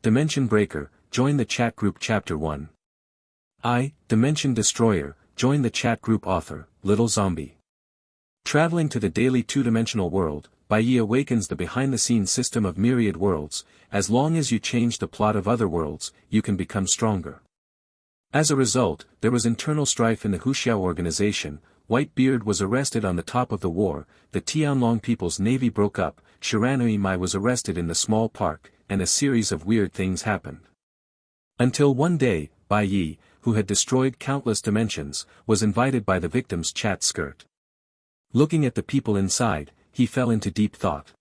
Dimension Breaker, join the chat group Chapter 1. Dimension Destroyer, join the chat group author, Little Zombie. Traveling to the daily two-dimensional world, Bai awakens the behind-the-scenes system of myriad worlds. As long as you change the plot of other worlds, you can become stronger. As a result, there was internal strife in the Huxiao organization. Whitebeard was arrested on the top of the war, the Tianlong People's Navy broke up, Shiranui Mai was arrested in the small park, and a series of weird things happened. Until one day, Bai Yi, who had destroyed countless dimensions, was invited by the victim's chat skirt. Looking at the people inside, he fell into deep thought.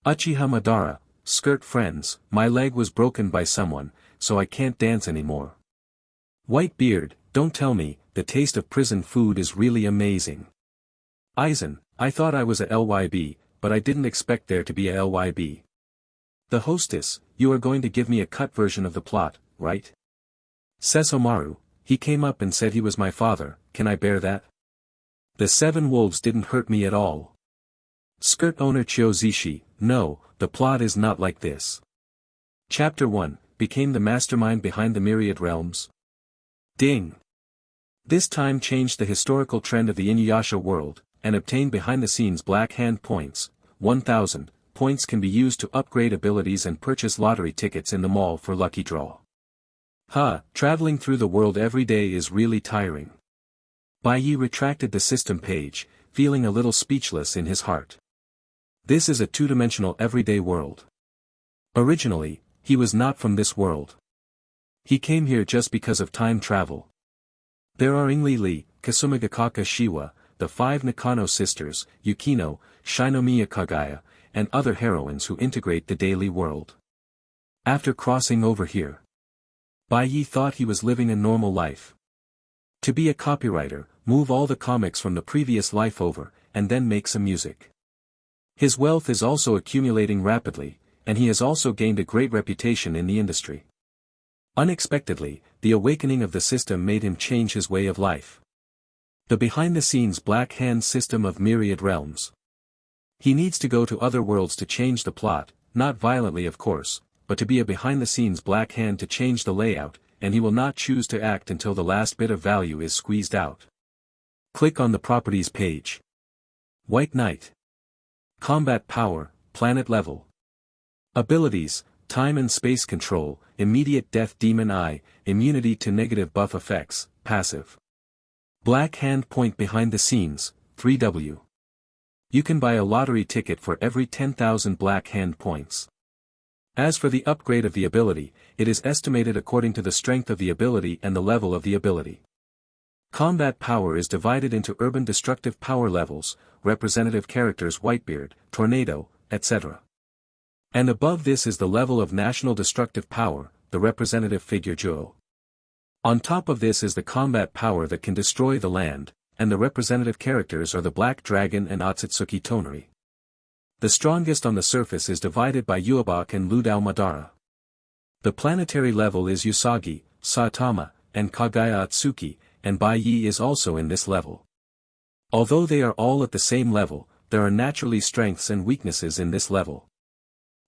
Uchiha Madara, skirt friends, my leg was broken by someone, so I can't dance anymore. Whitebeard, don't tell me, the taste of prison food is really amazing. Aizen, I thought I was a LYB, but I didn't expect there to be a LYB. The hostess, you are going to give me a cut version of the plot, right? Sesomaru, he came up and said he was my father, can I bear that? The 7 wolves didn't hurt me at all. Skirt owner Chiozishi, no, the plot is not like this. Chapter 1, became the mastermind behind the myriad realms. Ding! This time changed the historical trend of the Inuyasha world, and obtained behind-the-scenes black hand points. 1,000 points can be used to upgrade abilities and purchase lottery tickets in the mall for lucky draw. Traveling through the world every day is really tiring. Bai Yi retracted the system page, feeling a little speechless in his heart. This is a two-dimensional everyday world. Originally, he was not from this world. He came here just because of time travel. There are Ingli, Kasumigakaka Shiwa, the 5 Nakano sisters, Yukino, Shinomiya Kagaya, and other heroines who integrate the daily world. After crossing over here, Bai Yi thought he was living a normal life. To be a copywriter, move all the comics from the previous life over, and then make some music. His wealth is also accumulating rapidly, and he has also gained a great reputation in the industry. Unexpectedly, the awakening of the system made him change his way of life. The behind-the-scenes black hand system of myriad realms. He needs to go to other worlds to change the plot, not violently of course, but to be a behind-the-scenes black hand to change the layout, and he will not choose to act until the last bit of value is squeezed out. Click on the Properties page. White Knight. Combat Power, Planet Level. Abilities, Time and Space Control, Immediate Death Demon Eye, Immunity to Negative Buff Effects, Passive. Black Hand Point Behind the Scenes, 3W. You can buy a lottery ticket for every 10,000 Black Hand Points. As for the upgrade of the ability, it is estimated according to the strength of the ability and the level of the ability. Combat power is divided into urban destructive power levels, representative characters Whitebeard, Tornado, etc. And above this is the level of national destructive power, the representative figure Juo. On top of this is the combat power that can destroy the land, and the representative characters are the Black Dragon and Otsutsuki Tonari. The strongest on the surface is divided by Uebach and Ludao Madara. The planetary level is Usagi, Saitama, and Kagaya Atsuki, and Bai Yi is also in this level. Although they are all at the same level, there are naturally strengths and weaknesses in this level.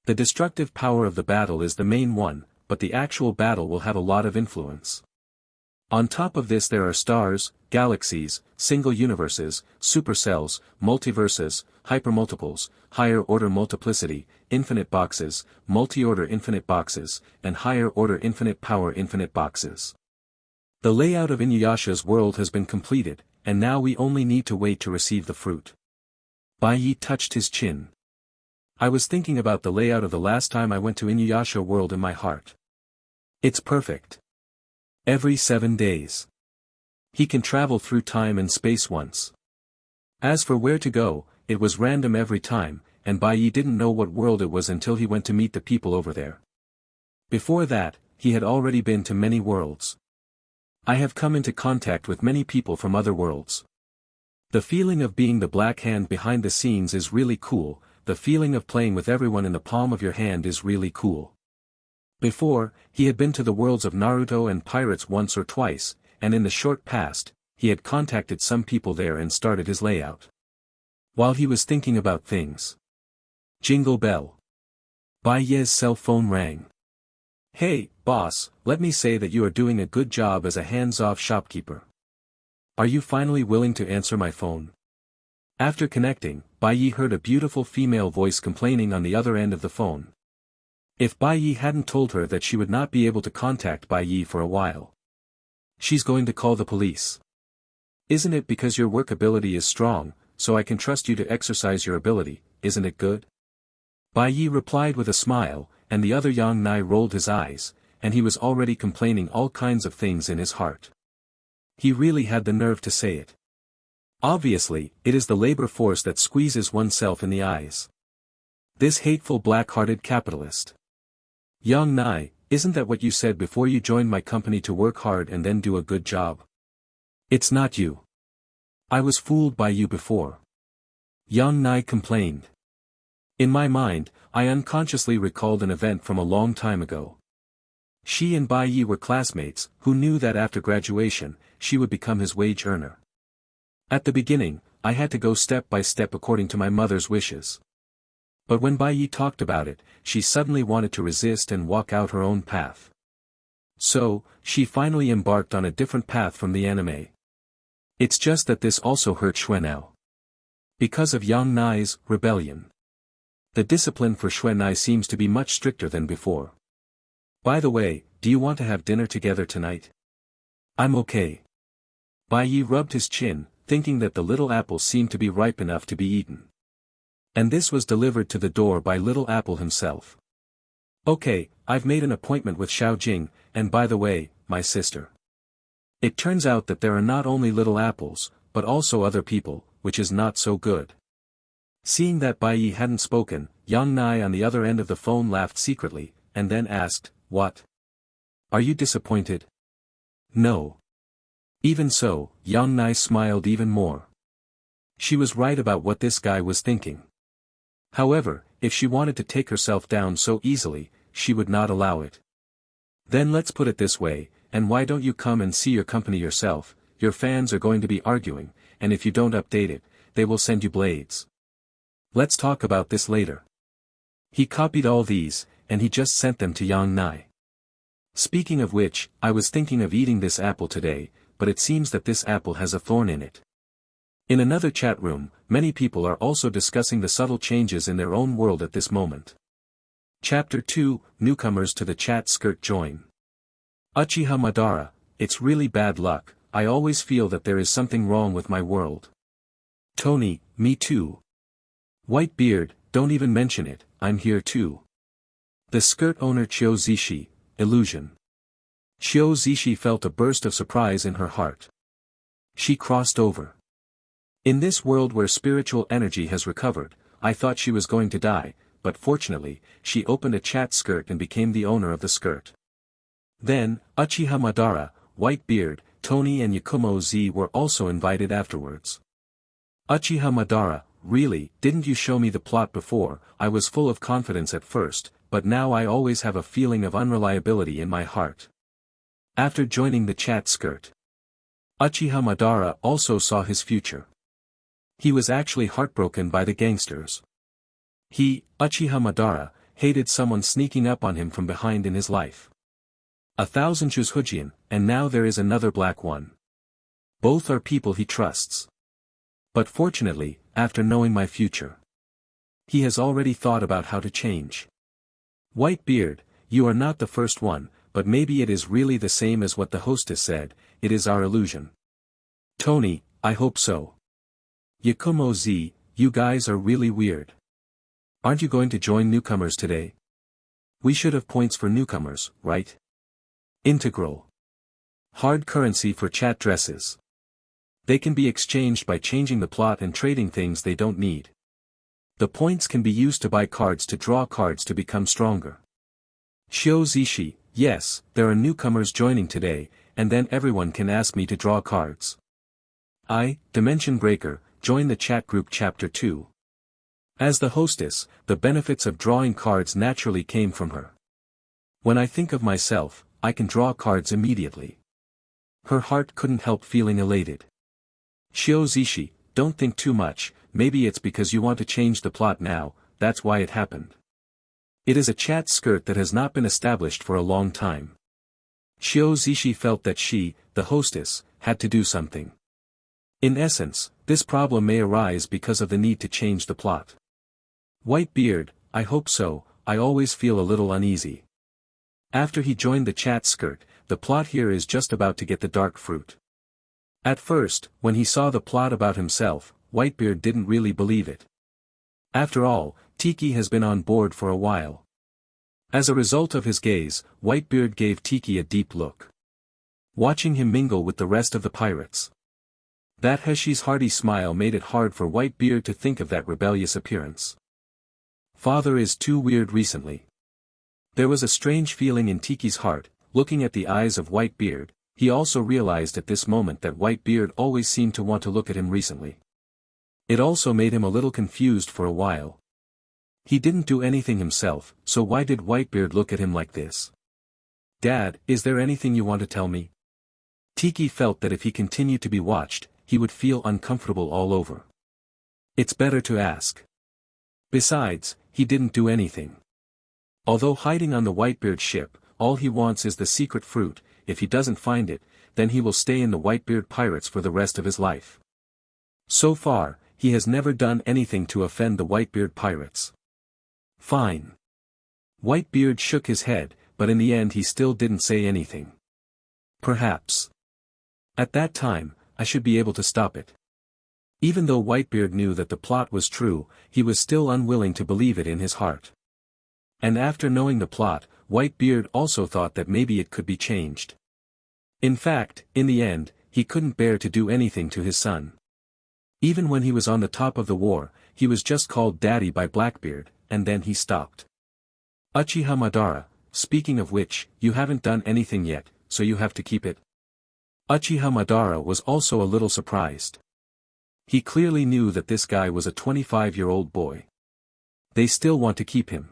The destructive power of the battle is the main one, but the actual battle will have a lot of influence. On top of this there are stars, galaxies, single universes, supercells, multiverses, hypermultiples, higher-order multiplicity, infinite boxes, multi-order infinite boxes, and higher-order infinite power infinite boxes. The layout of Inuyasha's world has been completed, and now we only need to wait to receive the fruit. Bai Yi touched his chin. I was thinking about the layout of the last time I went to Inuyasha world in my heart. It's perfect. Every 7 days. He can travel through time and space once. As for where to go, it was random every time, and Bai Yi didn't know what world it was until he went to meet the people over there. Before that, he had already been to many worlds. I have come into contact with many people from other worlds. The feeling of being the black hand behind the scenes is really cool, the feeling of playing with everyone in the palm of your hand is really cool. Before, he had been to the worlds of Naruto and pirates once or twice, and in the short past, he had contacted some people there and started his layout. While he was thinking about things. Jingle bell. Bai Ye's cell phone rang. Hey, boss, let me say that you are doing a good job as a hands-off shopkeeper. Are you finally willing to answer my phone? After connecting, Bai Yi heard a beautiful female voice complaining on the other end of the phone. If Bai Yi hadn't told her that she would not be able to contact Bai Yi for a while. She's going to call the police. Isn't it because your work ability is strong, so I can trust you to exercise your ability, isn't it good? Bai Yi replied with a smile, and the other Yang Nai rolled his eyes, and he was already complaining all kinds of things in his heart. He really had the nerve to say it. Obviously, it is the labor force that squeezes oneself in the eyes. This hateful black-hearted capitalist. Yang Nai, isn't that what you said before you joined my company to work hard and then do a good job? It's not you. I was fooled by you before. Yang Nai complained. In my mind, I unconsciously recalled an event from a long time ago. She and Bai Yi were classmates, who knew that after graduation, she would become his wage earner. At the beginning, I had to go step by step according to my mother's wishes. But when Bai Yi talked about it, she suddenly wanted to resist and walk out her own path. So, she finally embarked on a different path from the anime. It's just that this also hurt Xuanao. Because of Yang Nai's rebellion. The discipline for Xuanai seems to be much stricter than before. By the way, do you want to have dinner together tonight? I'm okay. Bai Yi rubbed his chin, thinking that the little apple seemed to be ripe enough to be eaten. And this was delivered to the door by Little Apple himself. Okay, I've made an appointment with Xiao Jing, and by the way, my sister. It turns out that there are not only little apples, but also other people, which is not so good. Seeing that Bai Yi hadn't spoken, Yang Nai on the other end of the phone laughed secretly, and then asked, "What? Are you disappointed?" No. Even so, Yang Nai smiled even more. She was right about what this guy was thinking. However, if she wanted to take herself down so easily, she would not allow it. Then let's put it this way, and why don't you come and see your company yourself? Your fans are going to be arguing, and if you don't update it, they will send you blades. Let's talk about this later. He copied all these, and he just sent them to Yang Nai. Speaking of which, I was thinking of eating this apple today, but it seems that this apple has a thorn in it. In another chat room, many people are also discussing the subtle changes in their own world at this moment. Chapter 2, Newcomers to the Chat Skirt Join. Uchiha Madara, it's really bad luck, I always feel that there is something wrong with my world. Tony, me too. White beard, don't even mention it, I'm here too. The skirt owner Chiou Zishi, illusion. Chiou Zishi felt a burst of surprise in her heart. She crossed over. In this world where spiritual energy has recovered, I thought she was going to die, but fortunately, she opened a chat skirt and became the owner of the skirt. Then, Uchiha Madara, White Beard, Tony and Yakumo Z were also invited afterwards. Uchiha Madara, really, didn't you show me the plot before? I was full of confidence at first, but now I always have a feeling of unreliability in my heart. After joining the chat skirt, Uchiha Madara also saw his future. He was actually heartbroken by the gangsters. He, Uchiha Madara, hated someone sneaking up on him from behind in his life. 1,000 Juzhujian, and now there is another black one. Both are people he trusts. But fortunately, after knowing my future, he has already thought about how to change. White Beard, you are not the first one, but maybe it is really the same as what the hostess said, it is our illusion. Tony, I hope so. Yakumo Z, you guys are really weird. Aren't you going to join newcomers today? We should have points for newcomers, right? Integral. Hard currency for chat dresses. They can be exchanged by changing the plot and trading things they don't need. The points can be used to buy cards to draw cards to become stronger. Chiou Zishi, yes, there are newcomers joining today, and then everyone can ask me to draw cards. I, Dimension Breaker, join the chat group Chapter 2. As the hostess, the benefits of drawing cards naturally came from her. When I think of myself, I can draw cards immediately. Her heart couldn't help feeling elated. Chiou Zishi, don't think too much, maybe it's because you want to change the plot now, that's why it happened. It is a chat skirt that has not been established for a long time. Shio Zishi felt that she, the hostess, had to do something. In essence, this problem may arise because of the need to change the plot. Whitebeard, I hope so, I always feel a little uneasy. After he joined the chat skirt, the plot here is just about to get the dark fruit. At first, when he saw the plot about himself, Whitebeard didn't really believe it. After all, Tiki has been on board for a while. As a result of his gaze, Whitebeard gave Tiki a deep look. Watching him mingle with the rest of the pirates. That Heshi's hearty smile made it hard for Whitebeard to think of that rebellious appearance. Father is too weird recently. There was a strange feeling in Tiki's heart, looking at the eyes of Whitebeard. He also realized at this moment that Whitebeard always seemed to want to look at him recently. It also made him a little confused for a while. He didn't do anything himself, so why did Whitebeard look at him like this? Dad, is there anything you want to tell me? Tiki felt that if he continued to be watched, he would feel uncomfortable all over. It's better to ask. Besides, he didn't do anything. Although hiding on the Whitebeard ship, all he wants is the secret fruit. If he doesn't find it, then he will stay in the Whitebeard pirates for the rest of his life. So far, he has never done anything to offend the Whitebeard pirates. Fine. Whitebeard shook his head, but in the end he still didn't say anything. Perhaps. At that time, I should be able to stop it. Even though Whitebeard knew that the plot was true, he was still unwilling to believe it in his heart. And after knowing the plot, Whitebeard also thought that maybe it could be changed. In fact, in the end, he couldn't bear to do anything to his son. Even when he was on the top of the war, he was just called Daddy by Blackbeard, and then he stopped. Uchiha Madara, speaking of which, you haven't done anything yet, so you have to keep it. Uchiha Madara was also a little surprised. He clearly knew that this guy was a 25-year-old boy. They still want to keep him.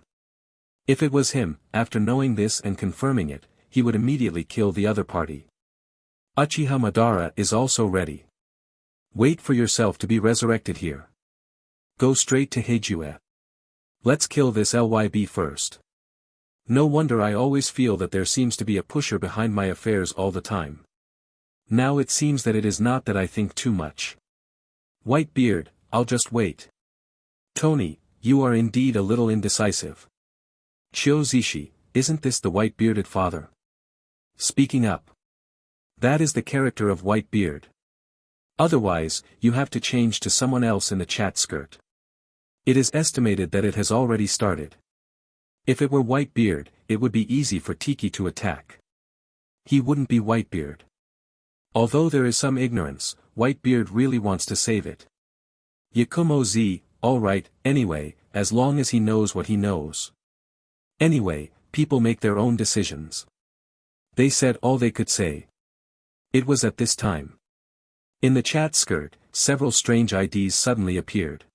If it was him, after knowing this and confirming it, he would immediately kill the other party. Uchiha Madara is also ready. Wait for yourself to be resurrected here. Go straight to Heijue. Let's kill this LYB first. No wonder I always feel that there seems to be a pusher behind my affairs all the time. Now it seems that it is not that I think too much. Whitebeard, I'll just wait. Tony, you are indeed a little indecisive. Shio Zishi, isn't this the white-bearded father? Speaking up. That is the character of Whitebeard. Otherwise, you have to change to someone else in the chat skirt. It is estimated that it has already started. If it were Whitebeard, it would be easy for Tiki to attack. He wouldn't be Whitebeard. Although there is some ignorance, Whitebeard really wants to save it. Yakumo Z, alright, anyway, as long as he knows what he knows. Anyway, people make their own decisions. They said all they could say. It was at this time. In the chat skirt, several strange IDs suddenly appeared.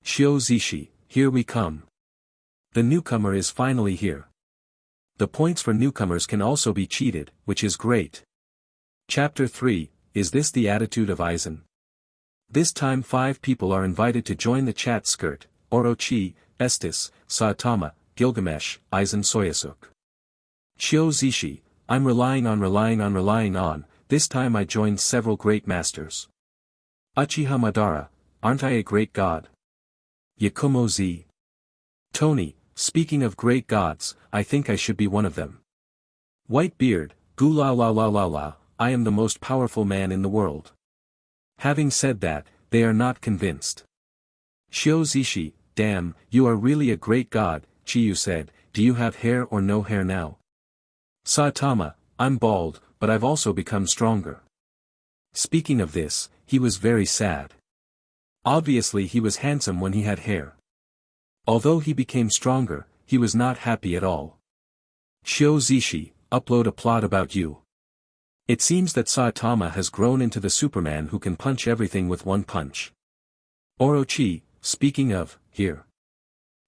Shio Zishi, here we come. The newcomer is finally here. The points for newcomers can also be cheated, which is great. Chapter 3, Is this the attitude of Aizen? This time 5 people are invited to join the chat skirt: Orochi, Estes, Saitama, Gilgamesh, Aizen Soyasuk. Shio Zishi, I'm relying on, this time I joined several great masters. Uchiha Madara, aren't I a great god? Yakumo Z. Tony, speaking of great gods, I think I should be one of them. Whitebeard, gula la la la la, I am the most powerful man in the world. Having said that, they are not convinced. Shio Zishi, damn, you are really a great god, Chiyu said, do you have hair or no hair now? Saitama, I'm bald, but I've also become stronger. Speaking of this, he was very sad. Obviously he was handsome when he had hair. Although he became stronger, he was not happy at all. Shio Zishi, upload a plot about you. It seems that Saitama has grown into the Superman who can punch everything with one punch. Orochi, speaking of, here.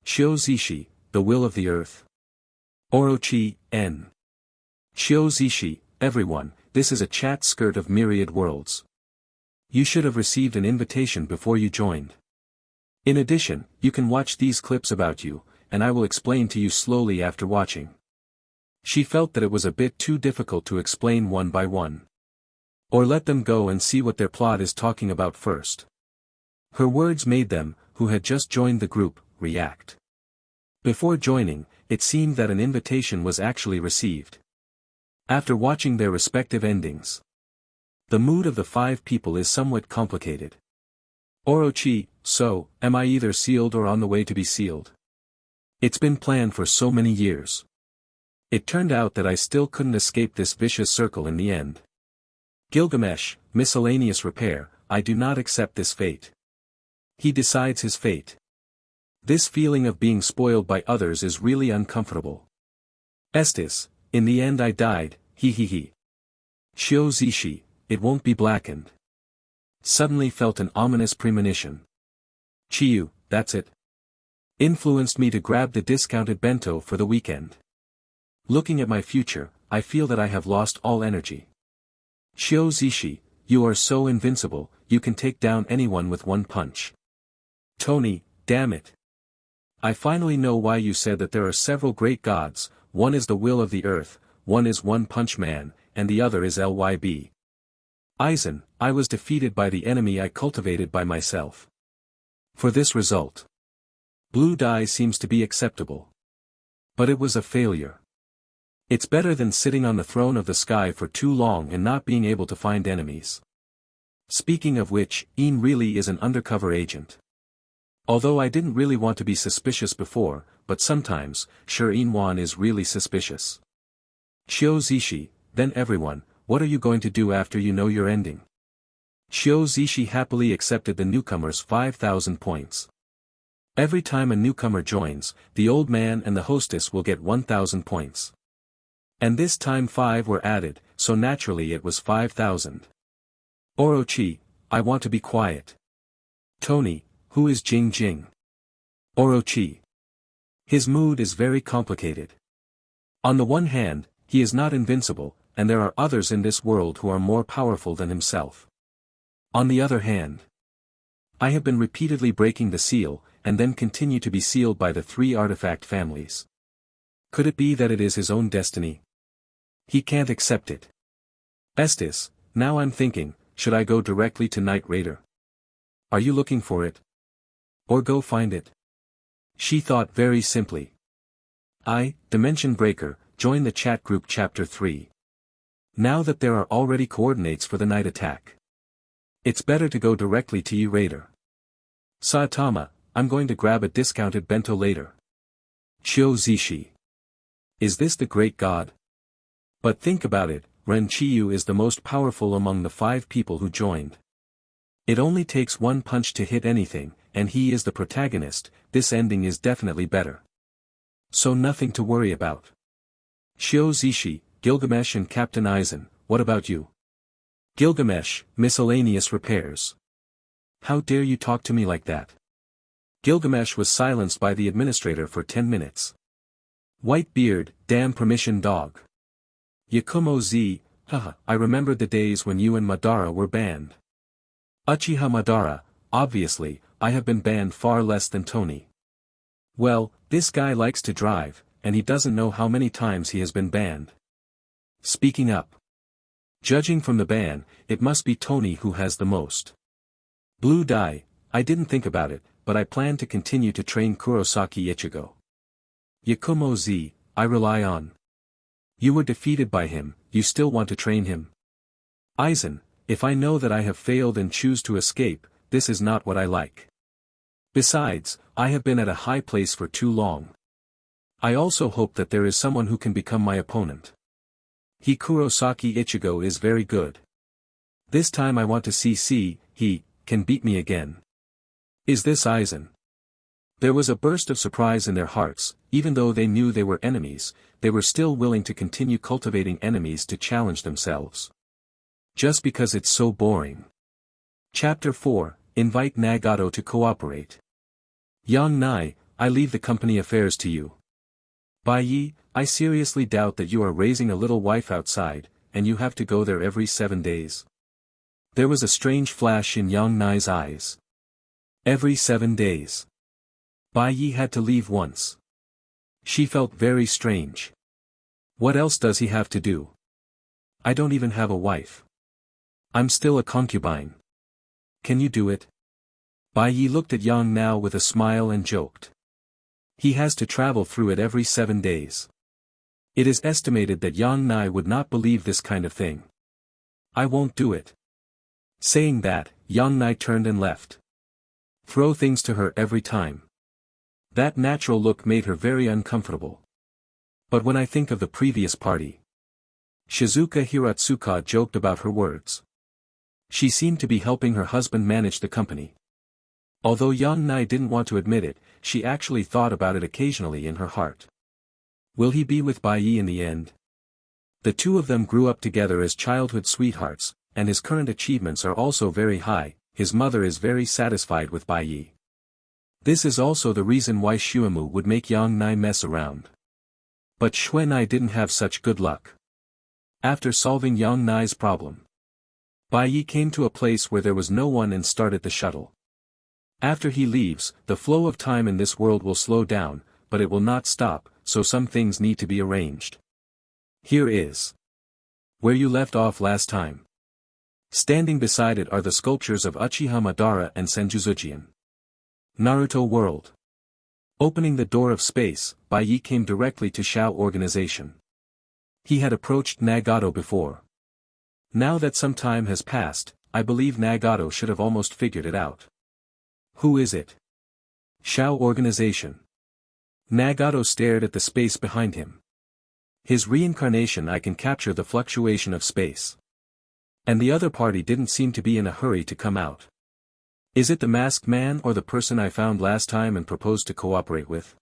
Shio Zishi, the will of the earth. Orochi, N. Shio Zishi, everyone, this is a chat skirt of myriad worlds. You should have received an invitation before you joined. In addition, you can watch these clips about you, and I will explain to you slowly after watching. She felt that it was a bit too difficult to explain one by one. Or let them go and see what their plot is talking about first. Her words made them, who had just joined the group, react. Before joining, it seemed that an invitation was actually received. After watching their respective endings, the mood of the 5 people is somewhat complicated. Orochi, so, am I either sealed or on the way to be sealed? It's been planned for so many years. It turned out that I still couldn't escape this vicious circle in the end. Gilgamesh, miscellaneous repair, I do not accept this fate. He decides his fate. This feeling of being spoiled by others is really uncomfortable. Estes, in the end I died, he. Shio Zishi, it won't be blackened. Suddenly felt an ominous premonition. Chiyu, that's it. Influenced me to grab the discounted bento for the weekend. Looking at my future, I feel that I have lost all energy. Shio Zishi, you are so invincible, you can take down anyone with one punch. Tony, damn it. I finally know why you said that there are several great gods, one is the will of the earth, one is One Punch Man, and the other is LYB. Aizen, I was defeated by the enemy I cultivated by myself. For this result, blue dye seems to be acceptable. But it was a failure. It's better than sitting on the throne of the sky for too long and not being able to find enemies. Speaking of which, Ian really is an undercover agent. Although I didn't really want to be suspicious before, but sometimes, sure Ian is really suspicious. Shio Zishi, then everyone, what are you going to do after you know your ending? Shio Zishi happily accepted the newcomer's 5,000 points. Every time a newcomer joins, the old man and the hostess will get 1,000 points. And this time 5 were added, so naturally it was 5,000. Orochi, I want to be quiet. Tony, who is Jing Jing? Orochi. His mood is very complicated. On the one hand, he is not invincible, and there are others in this world who are more powerful than himself. On the other hand, I have been repeatedly breaking the seal, and then continue to be sealed by the 3 artifact families. Could it be that it is his own destiny? He can't accept it. Estes, now I'm thinking, should I go directly to Knight Raider? Are you looking for it? Or go find it? She thought very simply. Dimension Breaker, join the chat group chapter 3. Now that there are already coordinates for the night attack, it's better to go directly to you Raider. Saitama, I'm going to grab a discounted bento later. Shio Zishi. Is this the great god? But think about it, Ren Chiyu is the most powerful among the 5 people who joined. It only takes one punch to hit anything, and he is the protagonist, this ending is definitely better. So nothing to worry about. Shio Zishi, Gilgamesh and Captain Aizen, what about you? Gilgamesh, miscellaneous repairs. How dare you talk to me like that? Gilgamesh was silenced by the administrator for 10 minutes. White beard, damn permission dog. Yakumo Z, haha, I remembered the days when you and Madara were banned. Uchiha Madara, obviously, I have been banned far less than Tony. Well, this guy likes to drive, and he doesn't know how many times he has been banned. Speaking up. Judging from the ban, it must be Tony who has the most. Blue dye, I didn't think about it, but I plan to continue to train Kurosaki Ichigo. Yakumo Z, I rely on. You were defeated by him, you still want to train him? Aizen, if I know that I have failed and choose to escape, this is not what I like. Besides, I have been at a high place for too long. I also hope that there is someone who can become my opponent. Kurosaki Ichigo is very good. This time I want to see he can beat me again. Is this Aizen? There was a burst of surprise in their hearts, even though they knew they were enemies, they were still willing to continue cultivating enemies to challenge themselves. Just because it's so boring. Chapter 4, Invite Nagato to cooperate. Yang Nai, I leave the company affairs to you. Bai Yi, I seriously doubt that you are raising a little wife outside, and you have to go there every 7 days. There was a strange flash in Yang Nai's eyes. Every 7 days. Bai Yi had to leave once. She felt very strange. What else does he have to do? I don't even have a wife. I'm still a concubine. Can you do it? Bai Yi looked at Yang Nao with a smile and joked. He has to travel through it every 7 days. It is estimated that Yang Nai would not believe this kind of thing. I won't do it. Saying that, Yang Nai turned and left. Throw things to her every time. That natural look made her very uncomfortable. But when I think of the previous party, Shizuka Hiratsuka joked about her words. She seemed to be helping her husband manage the company. Although Yang Nai didn't want to admit it, she actually thought about it occasionally in her heart. Will he be with Bai Yi in the end? The two of them grew up together as childhood sweethearts, and his current achievements are also very high. His mother is very satisfied with Bai Yi. This is also the reason why Shuimu would make Yang Nai mess around. But Xuanai didn't have such good luck. After solving Yang Nai's problem, Bai Yi came to a place where there was no one and started the shuttle. After he leaves, the flow of time in this world will slow down, but it will not stop, so some things need to be arranged. Here is where you left off last time. Standing beside it are the sculptures of Uchiha Madara and Senjutsujian. Naruto World. Opening the door of space, Bai Yi came directly to Shao Organization. He had approached Nagato before. Now that some time has passed, I believe Nagato should have almost figured it out. Who is it? Shao Organization. Nagato stared at the space behind him. His reincarnation. I can capture the fluctuation of space. And the other party didn't seem to be in a hurry to come out. Is it the masked man or the person I found last time and proposed to cooperate with?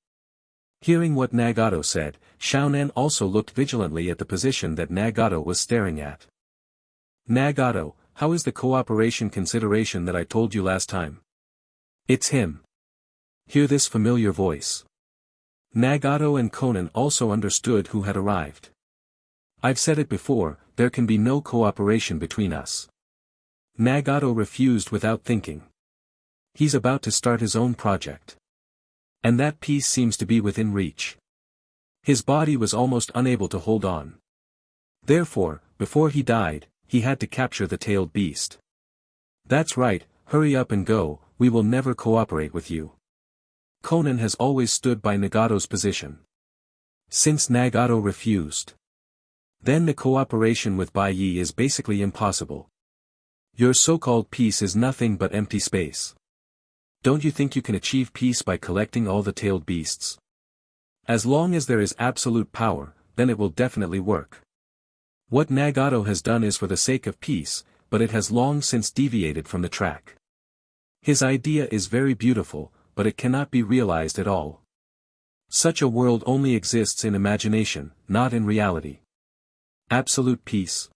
Hearing what Nagato said, Xiaonan also looked vigilantly at the position that Nagato was staring at. Nagato, how is the cooperation consideration that I told you last time? It's him. Hear this familiar voice. Nagato and Conan also understood who had arrived. I've said it before, there can be no cooperation between us. Nagato refused without thinking. He's about to start his own project. And that peace seems to be within reach. His body was almost unable to hold on. Therefore, before he died, he had to capture the tailed beast. That's right, hurry up and go, we will never cooperate with you. Conan has always stood by Nagato's position. Since Nagato refused, then the cooperation with Bai Yi is basically impossible. Your so-called peace is nothing but empty space. Don't you think you can achieve peace by collecting all the tailed beasts? As long as there is absolute power, then it will definitely work. What Nagato has done is for the sake of peace, but it has long since deviated from the track. His idea is very beautiful, but it cannot be realized at all. Such a world only exists in imagination, not in reality. Absolute peace.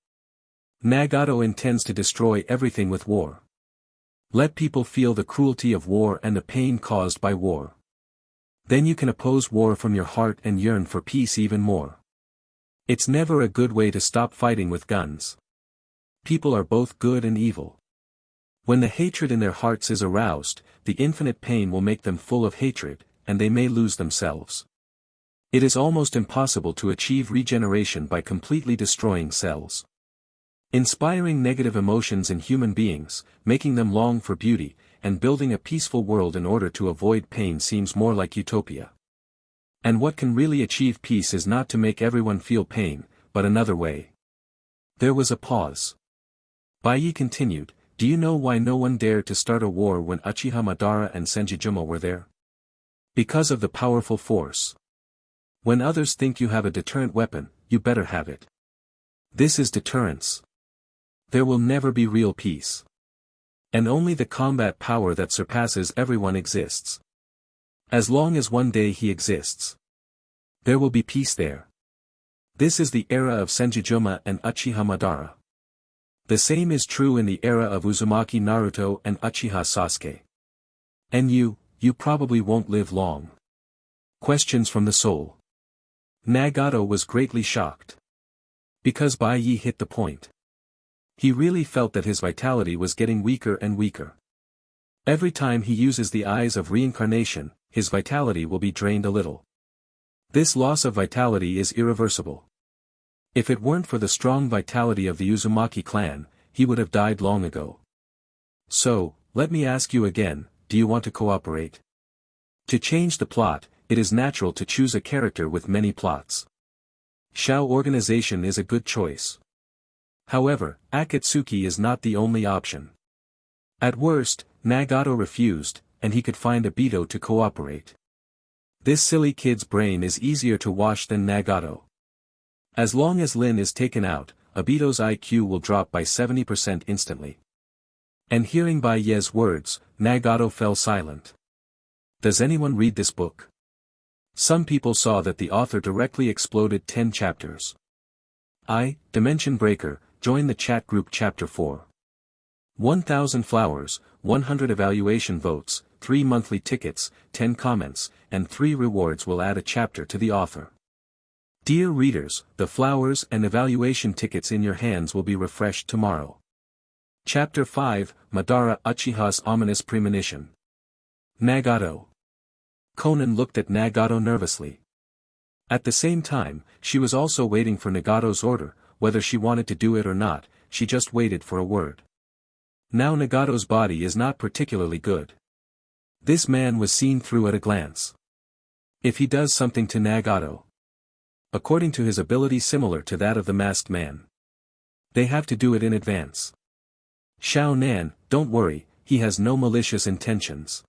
Nagato intends to destroy everything with war. Let people feel the cruelty of war and the pain caused by war. Then you can oppose war from your heart and yearn for peace even more. It's never a good way to stop fighting with guns. People are both good and evil. When the hatred in their hearts is aroused, the infinite pain will make them full of hatred, and they may lose themselves. It is almost impossible to achieve regeneration by completely destroying cells. Inspiring negative emotions in human beings, making them long for beauty, and building a peaceful world in order to avoid pain seems more like utopia. And what can really achieve peace is not to make everyone feel pain, but another way. There was a pause. Bai Yi continued, do you know why no one dared to start a war when Uchiha Madara and Senjutsujian were there? Because of the powerful force. When others think you have a deterrent weapon, you better have it. This is deterrence. There will never be real peace. And only the combat power that surpasses everyone exists. As long as one day he exists, there will be peace there. This is the era of Senjutsujian and Uchiha Madara. The same is true in the era of Uzumaki Naruto and Uchiha Sasuke. And you probably won't live long. Questions from the soul. Nagato was greatly shocked. Because Bai Yi hit the point. He really felt that his vitality was getting weaker and weaker. Every time he uses the eyes of reincarnation, his vitality will be drained a little. This loss of vitality is irreversible. If it weren't for the strong vitality of the Uzumaki clan, he would have died long ago. So, let me ask you again, do you want to cooperate? To change the plot, it is natural to choose a character with many plots. Shao organization is a good choice. However, Akatsuki is not the only option. At worst, Nagato refused, and he could find Obito to cooperate. This silly kid's brain is easier to wash than Nagato. As long as Lin is taken out, Obito's IQ will drop by 70% instantly. And hearing Bai Ye's words, Nagato fell silent. Does anyone read this book? Some people saw that the author directly exploded 10 chapters. Dimension Breaker, join the chat group Chapter 4. 1,000 flowers, 100 evaluation votes, 3 monthly tickets, 10 comments, and 3 rewards will add a chapter to the author. Dear readers, the flowers and evaluation tickets in your hands will be refreshed tomorrow. Chapter 5, Madara Uchiha's Ominous Premonition. Nagato. Konan looked at Nagato nervously. At the same time, she was also waiting for Nagato's order, whether she wanted to do it or not, she just waited for a word. Now Nagato's body is not particularly good. This man was seen through at a glance. If he does something to Nagato, according to his ability similar to that of the masked man, they have to do it in advance. Shao Nan, don't worry, he has no malicious intentions.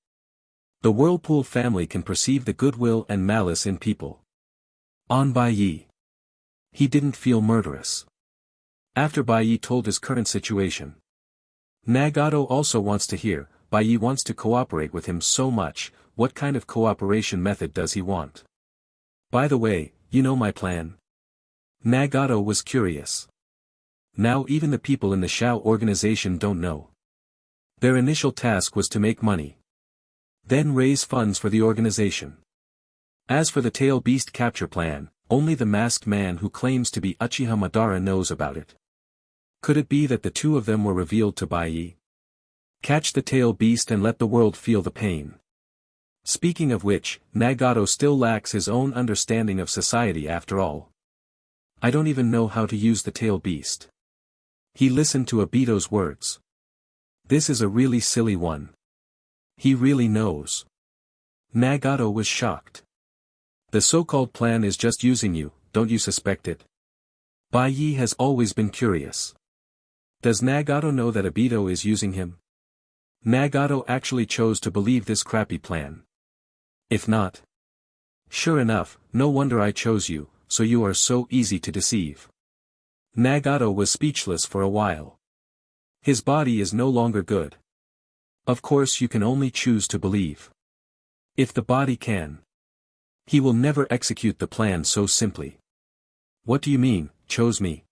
The Whirlpool family can perceive the goodwill and malice in people. On Bai Yi. He didn't feel murderous. After Bai Yi told his current situation. Nagato also wants to hear, Bai Yi wants to cooperate with him so much, what kind of cooperation method does he want? By the way, you know my plan? Nagato was curious. Now even the people in the Shao organization don't know. Their initial task was to make money. Then raise funds for the organization. As for the tail beast capture plan, only the masked man who claims to be Uchiha Madara knows about it. Could it be that the two of them were revealed to Bai Yi? Catch the tail beast and let the world feel the pain. Speaking of which, Nagato still lacks his own understanding of society after all. I don't even know how to use the tail beast. He listened to Obito's words. This is a really silly one. He really knows. Nagato was shocked. The so-called plan is just using you, don't you suspect it? Bai Yi has always been curious. Does Nagato know that Obito is using him? Nagato actually chose to believe this crappy plan. If not. Sure enough, no wonder I chose you, so you are so easy to deceive. Nagato was speechless for a while. His body is no longer good. Of course you can only choose to believe. If the body can. He will never execute the plan so simply. What do you mean, chose me?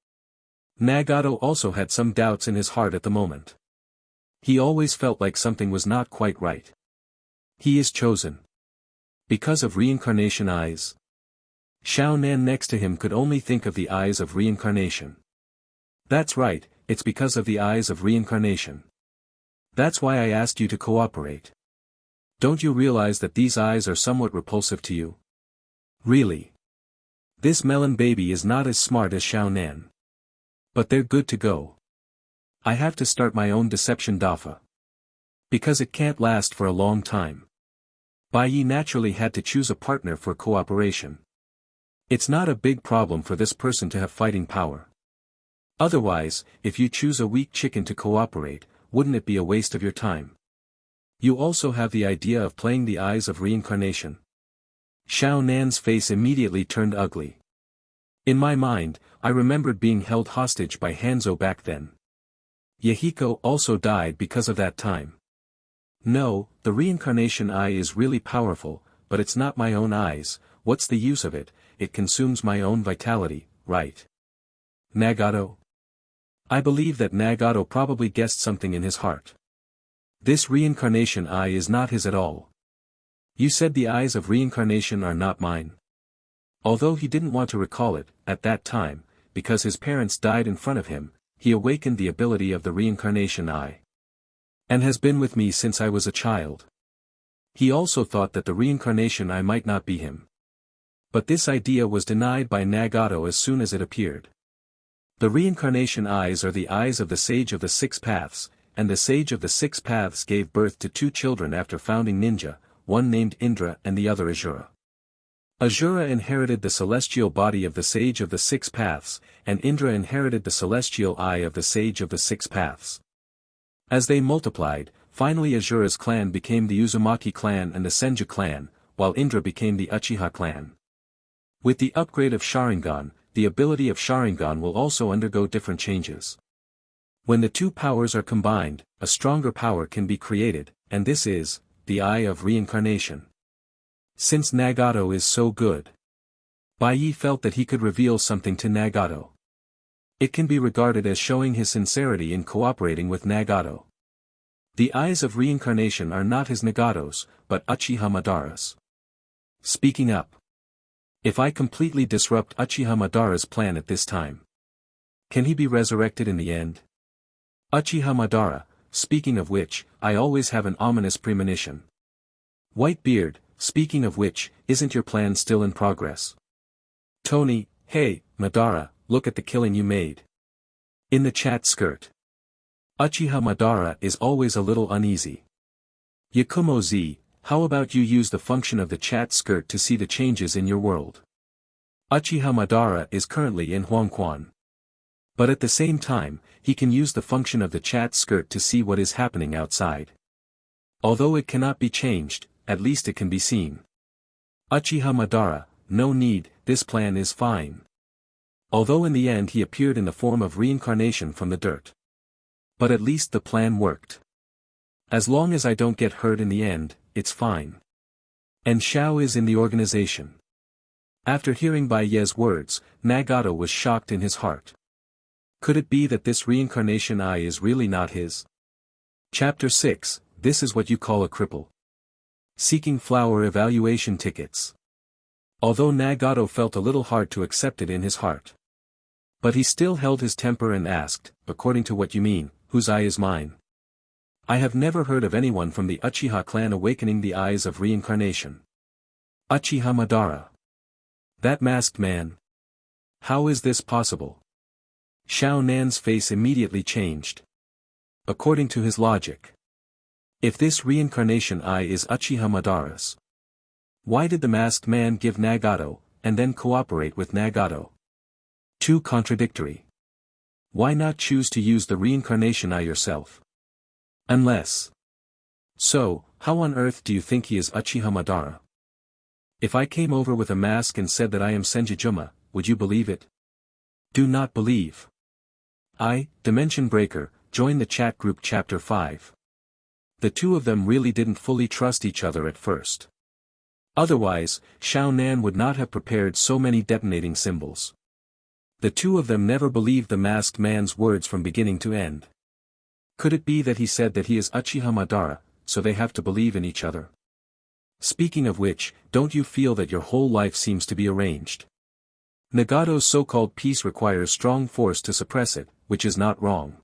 Nagato also had some doubts in his heart at the moment. He always felt like something was not quite right. He is chosen. Because of reincarnation eyes? Shao Nan next to him could only think of the eyes of reincarnation. That's right, it's because of the eyes of reincarnation. That's why I asked you to cooperate. Don't you realize that these eyes are somewhat repulsive to you? Really? This melon baby is not as smart as Shao Nan. But they're good to go. I have to start my own deception dafa. Because it can't last for a long time. Bai Yi naturally had to choose a partner for cooperation. It's not a big problem for this person to have fighting power. Otherwise, if you choose a weak chicken to cooperate, wouldn't it be a waste of your time? You also have the idea of playing the eyes of reincarnation. Shao Nan's face immediately turned ugly. In my mind, I remembered being held hostage by Hanzo back then. Yahiko also died because of that time. No, the reincarnation eye is really powerful, but it's not my own eyes, what's the use of it, it consumes my own vitality, right? Nagato? I believe that Nagato probably guessed something in his heart. This reincarnation eye is not his at all. You said the eyes of reincarnation are not mine. Although he didn't want to recall it, at that time, because his parents died in front of him, he awakened the ability of the reincarnation eye. And has been with me since I was a child. He also thought that the reincarnation eye might not be him. But this idea was denied by Nagato as soon as it appeared. The reincarnation eyes are the eyes of the Sage of the Six Paths, and the Sage of the Six Paths gave birth to two children after founding ninja, one named Indra and the other Azura. Azura inherited the celestial body of the Sage of the Six Paths, and Indra inherited the celestial eye of the Sage of the Six Paths. As they multiplied, finally Azura's clan became the Uzumaki clan and the Senju clan, while Indra became the Uchiha clan. With the upgrade of Sharingan, the ability of Sharingan will also undergo different changes. When the two powers are combined, a stronger power can be created, and this is the Eye of Reincarnation. Since Nagato is so good, Baiyi felt that he could reveal something to Nagato. It can be regarded as showing his sincerity in cooperating with Nagato. The eyes of reincarnation are not his Nagato's, but Uchiha Madara's. Speaking up. If I completely disrupt Uchiha Madara's plan at this time, can he be resurrected in the end? Uchiha Madara, speaking of which, I always have an ominous premonition. Whitebeard, speaking of which, isn't your plan still in progress? Tony, hey, Madara, look at the killing you made. In the chat skirt. Uchiha Madara is always a little uneasy. Yakumo Z, how about you use the function of the chat skirt to see the changes in your world? Uchiha Madara is currently in Huangquan. But at the same time, he can use the function of the chat skirt to see what is happening outside. Although it cannot be changed, at least it can be seen. Uchiha Madara, no need, this plan is fine. Although in the end he appeared in the form of reincarnation from the dirt. But at least the plan worked. As long as I don't get hurt in the end, it's fine. And Shao is in the organization. After hearing Bai Ye's words, Nagato was shocked in his heart. Could it be that this reincarnation eye is really not his? Chapter 6, This is what you call a cripple. Seeking flower evaluation tickets. Although Nagato felt a little hard to accept it in his heart. But he still held his temper and asked, according to what you mean, whose eye is mine? I have never heard of anyone from the Uchiha clan awakening the eyes of reincarnation. Uchiha Madara. That masked man. How is this possible? Shao Nan's face immediately changed. According to his logic. If this reincarnation eye is Uchiha Madara's, why did the masked man give Nagato, and then cooperate with Nagato? Too contradictory. Why not choose to use the reincarnation eye yourself? Unless. So, how on earth do you think he is Uchiha Madara? If I came over with a mask and said that I am Senjujuma, would you believe it? Do not believe. Dimension Breaker, join the chat group chapter 5. The two of them really didn't fully trust each other at first. Otherwise, Shao Nan would not have prepared so many detonating symbols. The two of them never believed the masked man's words from beginning to end. Could it be that he said that he is Uchiha Madara, so they have to believe in each other? Speaking of which, don't you feel that your whole life seems to be arranged? Nagato's so-called peace requires strong force to suppress it, which is not wrong.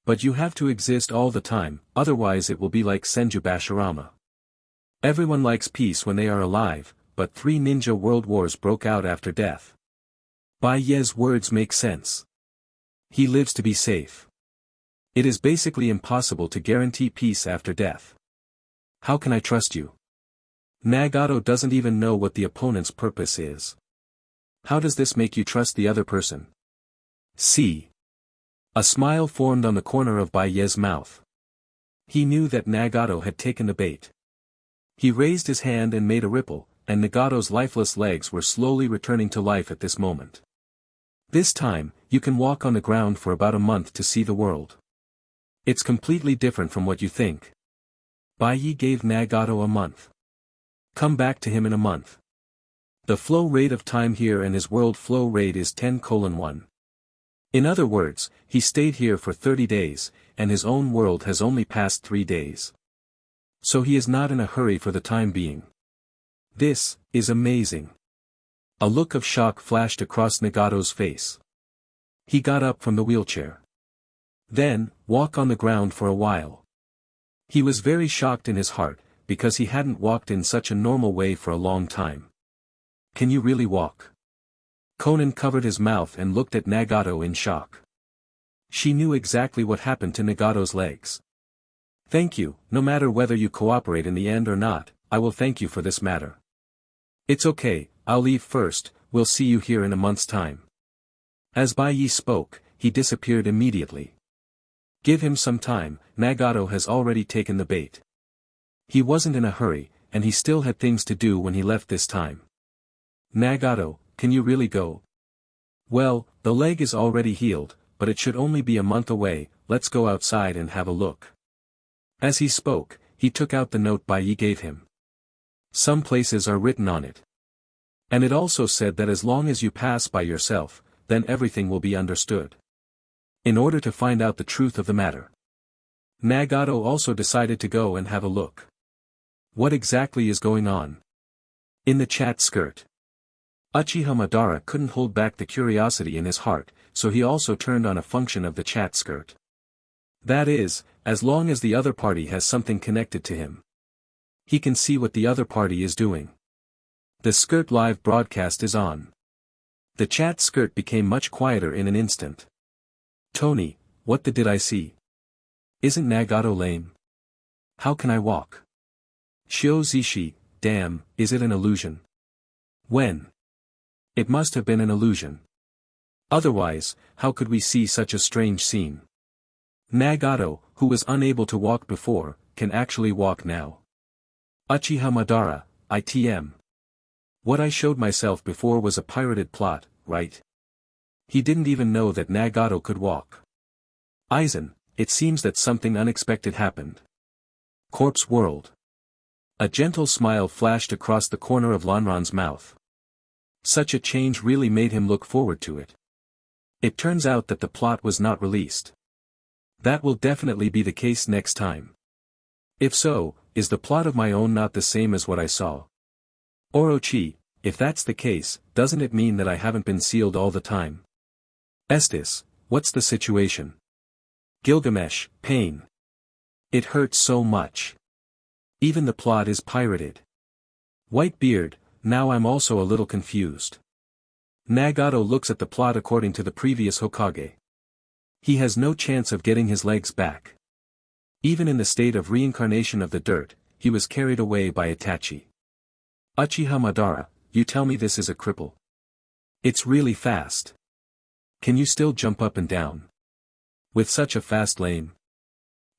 But you have to exist all the time, otherwise it will be like Senju Bashirama. Everyone likes peace when they are alive, but 3 ninja world wars broke out after death. Bai Ye's words make sense. He lives to be safe. It is basically impossible to guarantee peace after death. How can I trust you? Nagato doesn't even know what the opponent's purpose is. How does this make you trust the other person? See. A smile formed on the corner of Bai Ye's mouth. He knew that Nagato had taken the bait. He raised his hand and made a ripple, and Nagato's lifeless legs were slowly returning to life at this moment. This time, you can walk on the ground for about a month to see the world. It's completely different from what you think. Bai Ye gave Nagato a month. Come back to him in a month. The flow rate of time here and his world flow rate is 10:1. In other words, he stayed here for 30 days, and his own world has only passed 3 days. So he is not in a hurry for the time being. This is amazing. A look of shock flashed across Nagato's face. He got up from the wheelchair. Then, walk on the ground for a while. He was very shocked in his heart, because he hadn't walked in such a normal way for a long time. Can you really walk? Conan covered his mouth and looked at Nagato in shock. She knew exactly what happened to Nagato's legs. Thank you, no matter whether you cooperate in the end or not, I will thank you for this matter. It's okay, I'll leave first, we'll see you here in a month's time. As Bai Yi spoke, he disappeared immediately. Give him some time, Nagato has already taken the bait. He wasn't in a hurry, and he still had things to do when he left this time. Nagato, can you really go? Well, the leg is already healed, but it should only be a month away, let's go outside and have a look. As he spoke, he took out the note Bai Yi gave him. Some places are written on it. And it also said that as long as you pass by yourself, then everything will be understood. In order to find out the truth of the matter, Nagato also decided to go and have a look. What exactly is going on? In the chat skirt. Uchiha Madara couldn't hold back the curiosity in his heart, so he also turned on a function of the chat skirt. That is, as long as the other party has something connected to him, he can see what the other party is doing. The skirt live broadcast is on. The chat skirt became much quieter in an instant. Tony, what did I see? Isn't Nagato lame? How can I walk? Shio Zishi, damn, is it an illusion? When? It must have been an illusion. Otherwise, how could we see such a strange scene? Nagato, who was unable to walk before, can actually walk now. Uchiha Madara, ITM. What I showed myself before was a pirated plot, right? He didn't even know that Nagato could walk. Aizen, it seems that something unexpected happened. Corpse World. A gentle smile flashed across the corner of Lanran's mouth. Such a change really made him look forward to it. It turns out that the plot was not released. That will definitely be the case next time. If so, is the plot of my own not the same as what I saw? Orochi, if that's the case, doesn't it mean that I haven't been sealed all the time? Estes, what's the situation? Gilgamesh, pain. It hurts so much. Even the plot is pirated. Whitebeard, now I'm also a little confused. Nagato looks at the plot according to the previous Hokage. He has no chance of getting his legs back. Even in the state of reincarnation of the dirt, he was carried away by Itachi. Uchiha Madara, you tell me this is a cripple. It's really fast. Can you still jump up and down? With such a fast lame?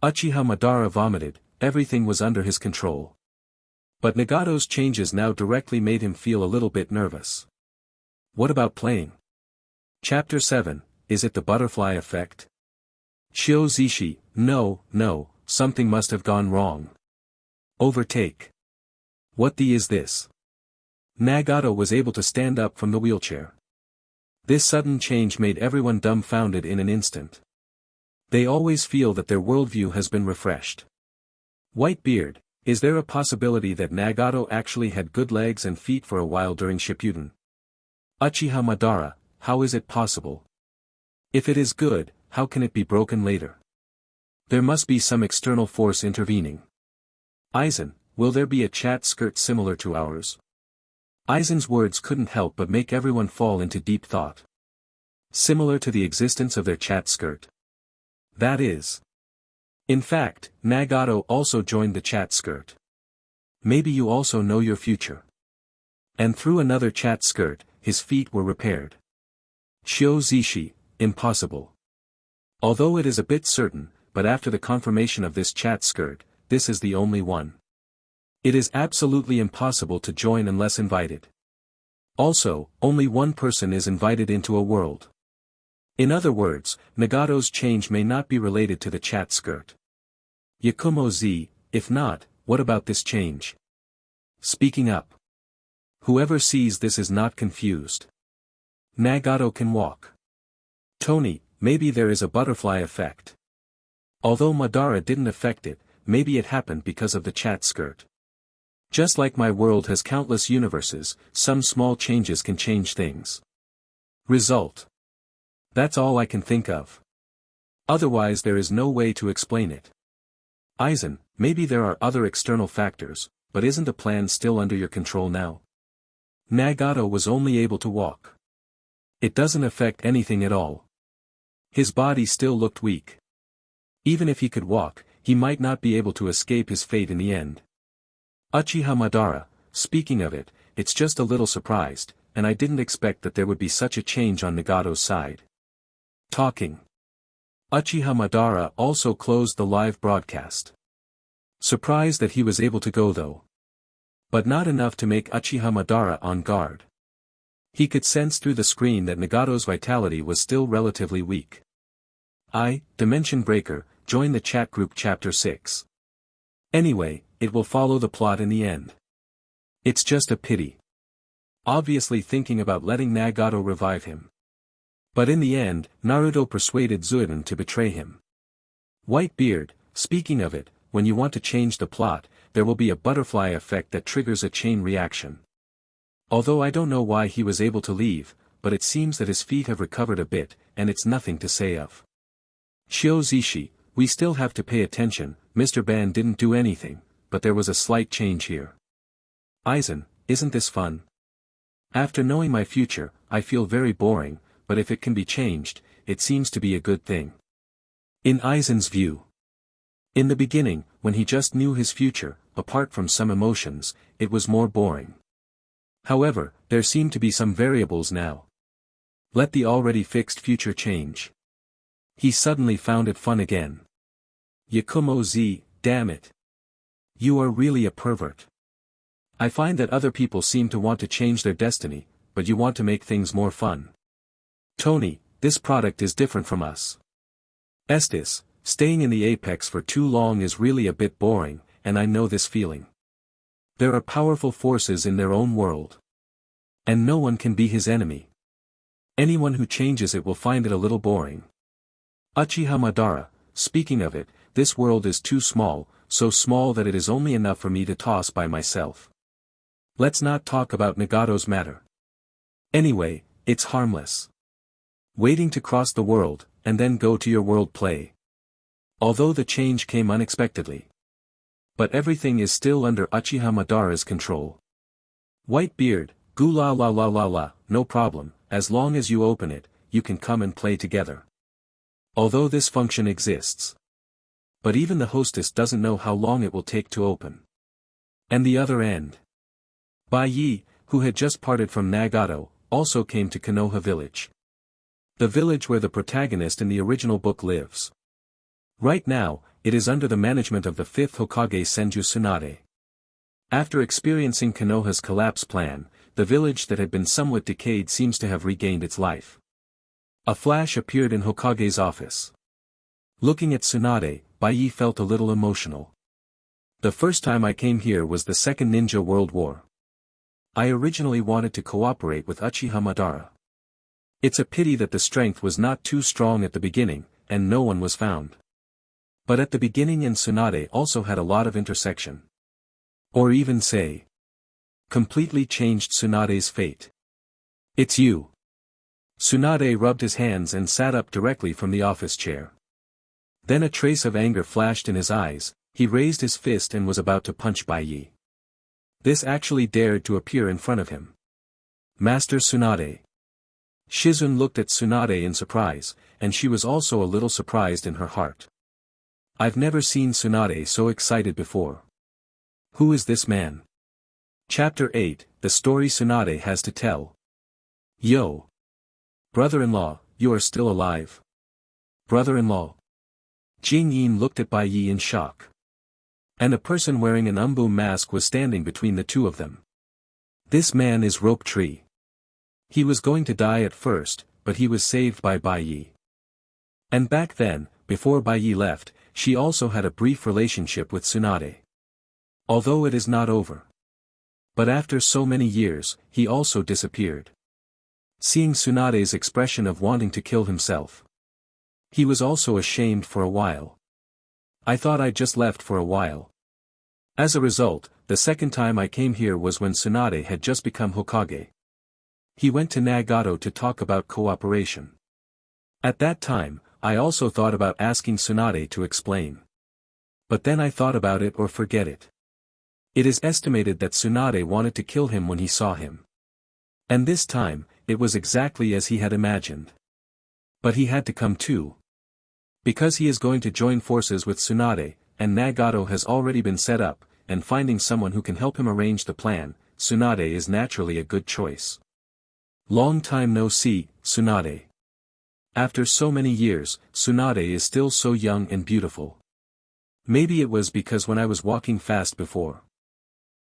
Uchiha Madara vomited, everything was under his control. But Nagato's changes now directly made him feel a little bit nervous. What about playing? Chapter 7, is it the butterfly effect? Shio Zishi, no, something must have gone wrong. Overtake. What the is this? Nagato was able to stand up from the wheelchair. This sudden change made everyone dumbfounded in an instant. They always feel that their worldview has been refreshed. Whitebeard, is there a possibility that Nagato actually had good legs and feet for a while during Shippuden? Uchiha Madara, how is it possible? If it is good, how can it be broken later? There must be some external force intervening. Aizen, will there be a chat skirt similar to ours? Aizen's words couldn't help but make everyone fall into deep thought. Similar to the existence of their chat skirt. That is. In fact, Nagato also joined the chat skirt. Maybe you also know your future. And through another chat skirt, his feet were repaired. Shio Zishi, impossible. Although it is a bit certain, but after the confirmation of this chat skirt, this is the only one. It is absolutely impossible to join unless invited. Also, only one person is invited into a world. In other words, Nagato's change may not be related to the chat skirt. Yakumo Z, if not, what about this change? Speaking up. Whoever sees this is not confused. Nagato can walk. Tony, maybe there is a butterfly effect. Although Madara didn't affect it, maybe it happened because of the chat skirt. Just like my world has countless universes, some small changes can change things. Result. That's all I can think of. Otherwise there is no way to explain it. Aizen, maybe there are other external factors, but isn't the plan still under your control now? Nagato was only able to walk. It doesn't affect anything at all. His body still looked weak. Even if he could walk, he might not be able to escape his fate in the end. Uchiha Madara, speaking of it, it's just a little surprised, and I didn't expect that there would be such a change on Nagato's side. Talking. Uchiha Madara also closed the live broadcast. Surprised that he was able to go though. But not enough to make Uchiha Madara on guard. He could sense through the screen that Nagato's vitality was still relatively weak. Dimension Breaker, join the chat group chapter 6. Anyway, it will follow the plot in the end. It's just a pity. Obviously thinking about letting Nagato revive him. But in the end, Naruto persuaded Zuiden to betray him. Whitebeard, speaking of it, when you want to change the plot, there will be a butterfly effect that triggers a chain reaction. Although I don't know why he was able to leave, but it seems that his feet have recovered a bit, and it's nothing to say of. Shiozishi, we still have to pay attention, Mr. Ban didn't do anything, but there was a slight change here. Aizen, isn't this fun? After knowing my future, I feel very boring, but if it can be changed, it seems to be a good thing. In Aizen's view. In the beginning, when he just knew his future, apart from some emotions, it was more boring. However, there seem to be some variables now. Let the already fixed future change. He suddenly found it fun again. Yakumo Z, damn it. You are really a pervert. I find that other people seem to want to change their destiny, but you want to make things more fun. Tony, this product is different from us. Estes, staying in the apex for too long is really a bit boring, and I know this feeling. There are powerful forces in their own world. And no one can be his enemy. Anyone who changes it will find it a little boring. Uchiha Madara, speaking of it, this world is too small, so small that it is only enough for me to toss by myself. Let's not talk about Nagato's matter. Anyway, it's harmless. Waiting to cross the world, and then go to your world play. Although the change came unexpectedly. But everything is still under Uchiha Madara's control. Whitebeard, goo la la la la la, no problem, as long as you open it, you can come and play together. Although this function exists. But even the hostess doesn't know how long it will take to open. And the other end. Bai Yi, who had just parted from Nagato, also came to Konoha village. The village where the protagonist in the original book lives. Right now, it is under the management of the 5th Hokage Senju Tsunade. After experiencing Konoha's collapse plan, the village that had been somewhat decayed seems to have regained its life. A flash appeared in Hokage's office. Looking at Tsunade, Bai Yi felt a little emotional. The first time I came here was the Second Ninja World War. I originally wanted to cooperate with Uchiha Madara. It's a pity that the strength was not too strong at the beginning, and no one was found. But at the beginning and Tsunade also had a lot of intersection. Or even say. Completely changed Tsunade's fate. It's you. Tsunade rubbed his hands and sat up directly from the office chair. Then a trace of anger flashed in his eyes, he raised his fist and was about to punch Bai Yi. This actually dared to appear in front of him. Master Tsunade. Shizun looked at Tsunade in surprise, and she was also a little surprised in her heart. I've never seen Tsunade so excited before. Who is this man? Chapter 8, The Story Tsunade Has to Tell. Yo! Brother-in-law, you are still alive. Brother-in-law. Jing Yin looked at Bai Yi in shock. And a person wearing an umbu mask was standing between the two of them. This man is Rope Tree. He was going to die at first, but he was saved by Bai Yi. And back then, before Bai Yi left, she also had a brief relationship with Tsunade. Although it is not over. But after so many years, he also disappeared. Seeing Tsunade's expression of wanting to kill himself. He was also ashamed for a while. I thought I'd just left for a while. As a result, the second time I came here was when Tsunade had just become Hokage. He went to Nagato to talk about cooperation. At that time, I also thought about asking Tsunade to explain. But then I thought about it or forget it. It is estimated that Tsunade wanted to kill him when he saw him. And this time, it was exactly as he had imagined. But he had to come too. Because he is going to join forces with Tsunade, and Nagato has already been set up, and finding someone who can help him arrange the plan, Tsunade is naturally a good choice. Long time no see, Tsunade. After so many years, Tsunade is still so young and beautiful. Maybe it was because when I was walking fast before.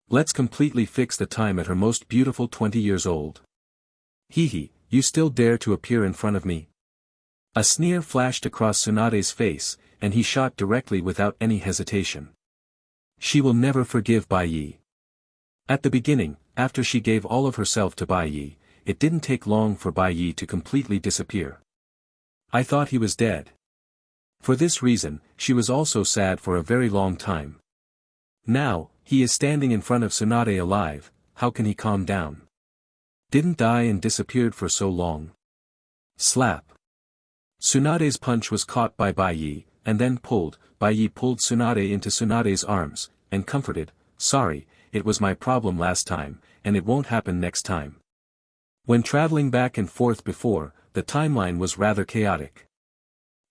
Let's completely fix the time at her most beautiful 20 years old. Hee, you still dare to appear in front of me? A sneer flashed across Tsunade's face, and he shot directly without any hesitation. She will never forgive Bai Yi. At the beginning, after she gave all of herself to Bai Yi, it didn't take long for Bai Yi to completely disappear. I thought he was dead. For this reason, she was also sad for a very long time. Now, he is standing in front of Tsunade alive, how can he calm down? Didn't die and disappeared for so long. Slap. Tsunade's punch was caught by Bai Yi, and then pulled. Bai Yi pulled Tsunade into Tsunade's arms, and comforted, sorry, it was my problem last time, and it won't happen next time. When traveling back and forth before, the timeline was rather chaotic.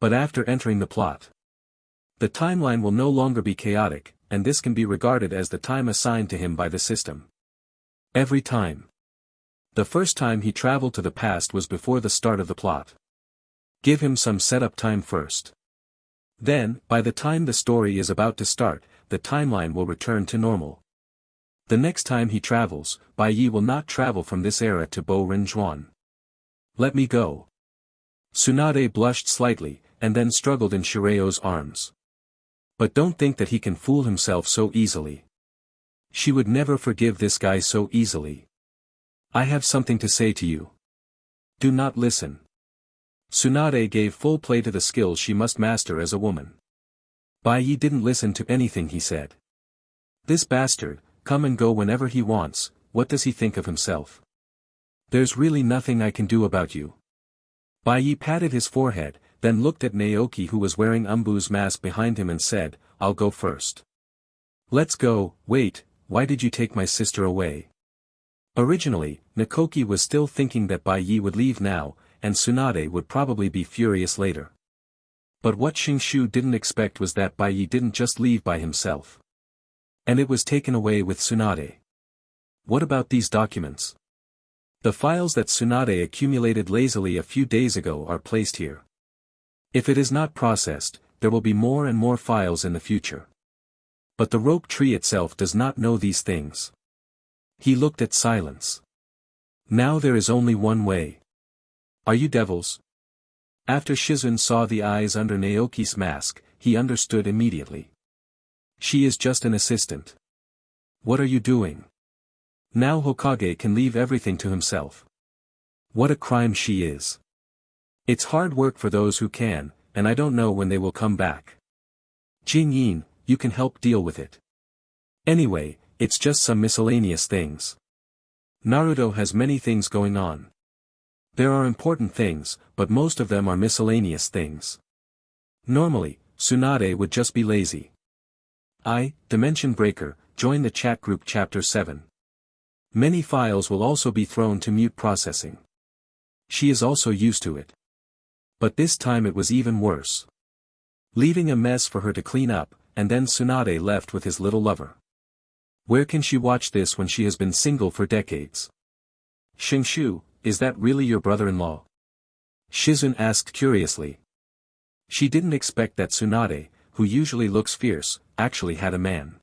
But after entering the plot, the timeline will no longer be chaotic, and this can be regarded as the time assigned to him by the system. Every time. The first time he traveled to the past was before the start of the plot. Give him some setup time first. Then, by the time the story is about to start, the timeline will return to normal. The next time he travels, Bai Yi will not travel from this era to Bo Ren Zhuan. Let me go. Tsunade blushed slightly, and then struggled in Shireo's arms. But don't think that he can fool himself so easily. She would never forgive this guy so easily. I have something to say to you. Do not listen. Tsunade gave full play to the skills she must master as a woman. Bai Yi didn't listen to anything he said. This bastard, come and go whenever he wants, what does he think of himself? There's really nothing I can do about you. Bai Yi patted his forehead, then looked at Naoki who was wearing Umbu's mask behind him and said, I'll go first. Let's go. Wait, why did you take my sister away? Originally, Nakoki was still thinking that Bai Yi would leave now, and Tsunade would probably be furious later. But what Xingshu didn't expect was that Bai Yi didn't just leave by himself. And it was taken away with Tsunade. What about these documents? The files that Tsunade accumulated lazily a few days ago are placed here. If it is not processed, there will be more and more files in the future. But the rope tree itself does not know these things. He looked at silence. Now there is only one way. Are you devils? After Shizun saw the eyes under Naoki's mask, he understood immediately. She is just an assistant. What are you doing? Now Hokage can leave everything to himself. What a crime she is. It's hard work for those who can, and I don't know when they will come back. Jing Yin, you can help deal with it. Anyway, it's just some miscellaneous things. Naruto has many things going on. There are important things, but most of them are miscellaneous things. Normally, Tsunade would just be lazy. Dimension Breaker, join the chat group Chapter 7. Many files will also be thrown to mute processing. She is also used to it. But this time it was even worse. Leaving a mess for her to clean up, and then Tsunade left with his little lover. Where can she watch this when she has been single for decades? Xingshu, is that really your brother-in-law? Shizun asked curiously. She didn't expect that Tsunade, who usually looks fierce, actually had a man.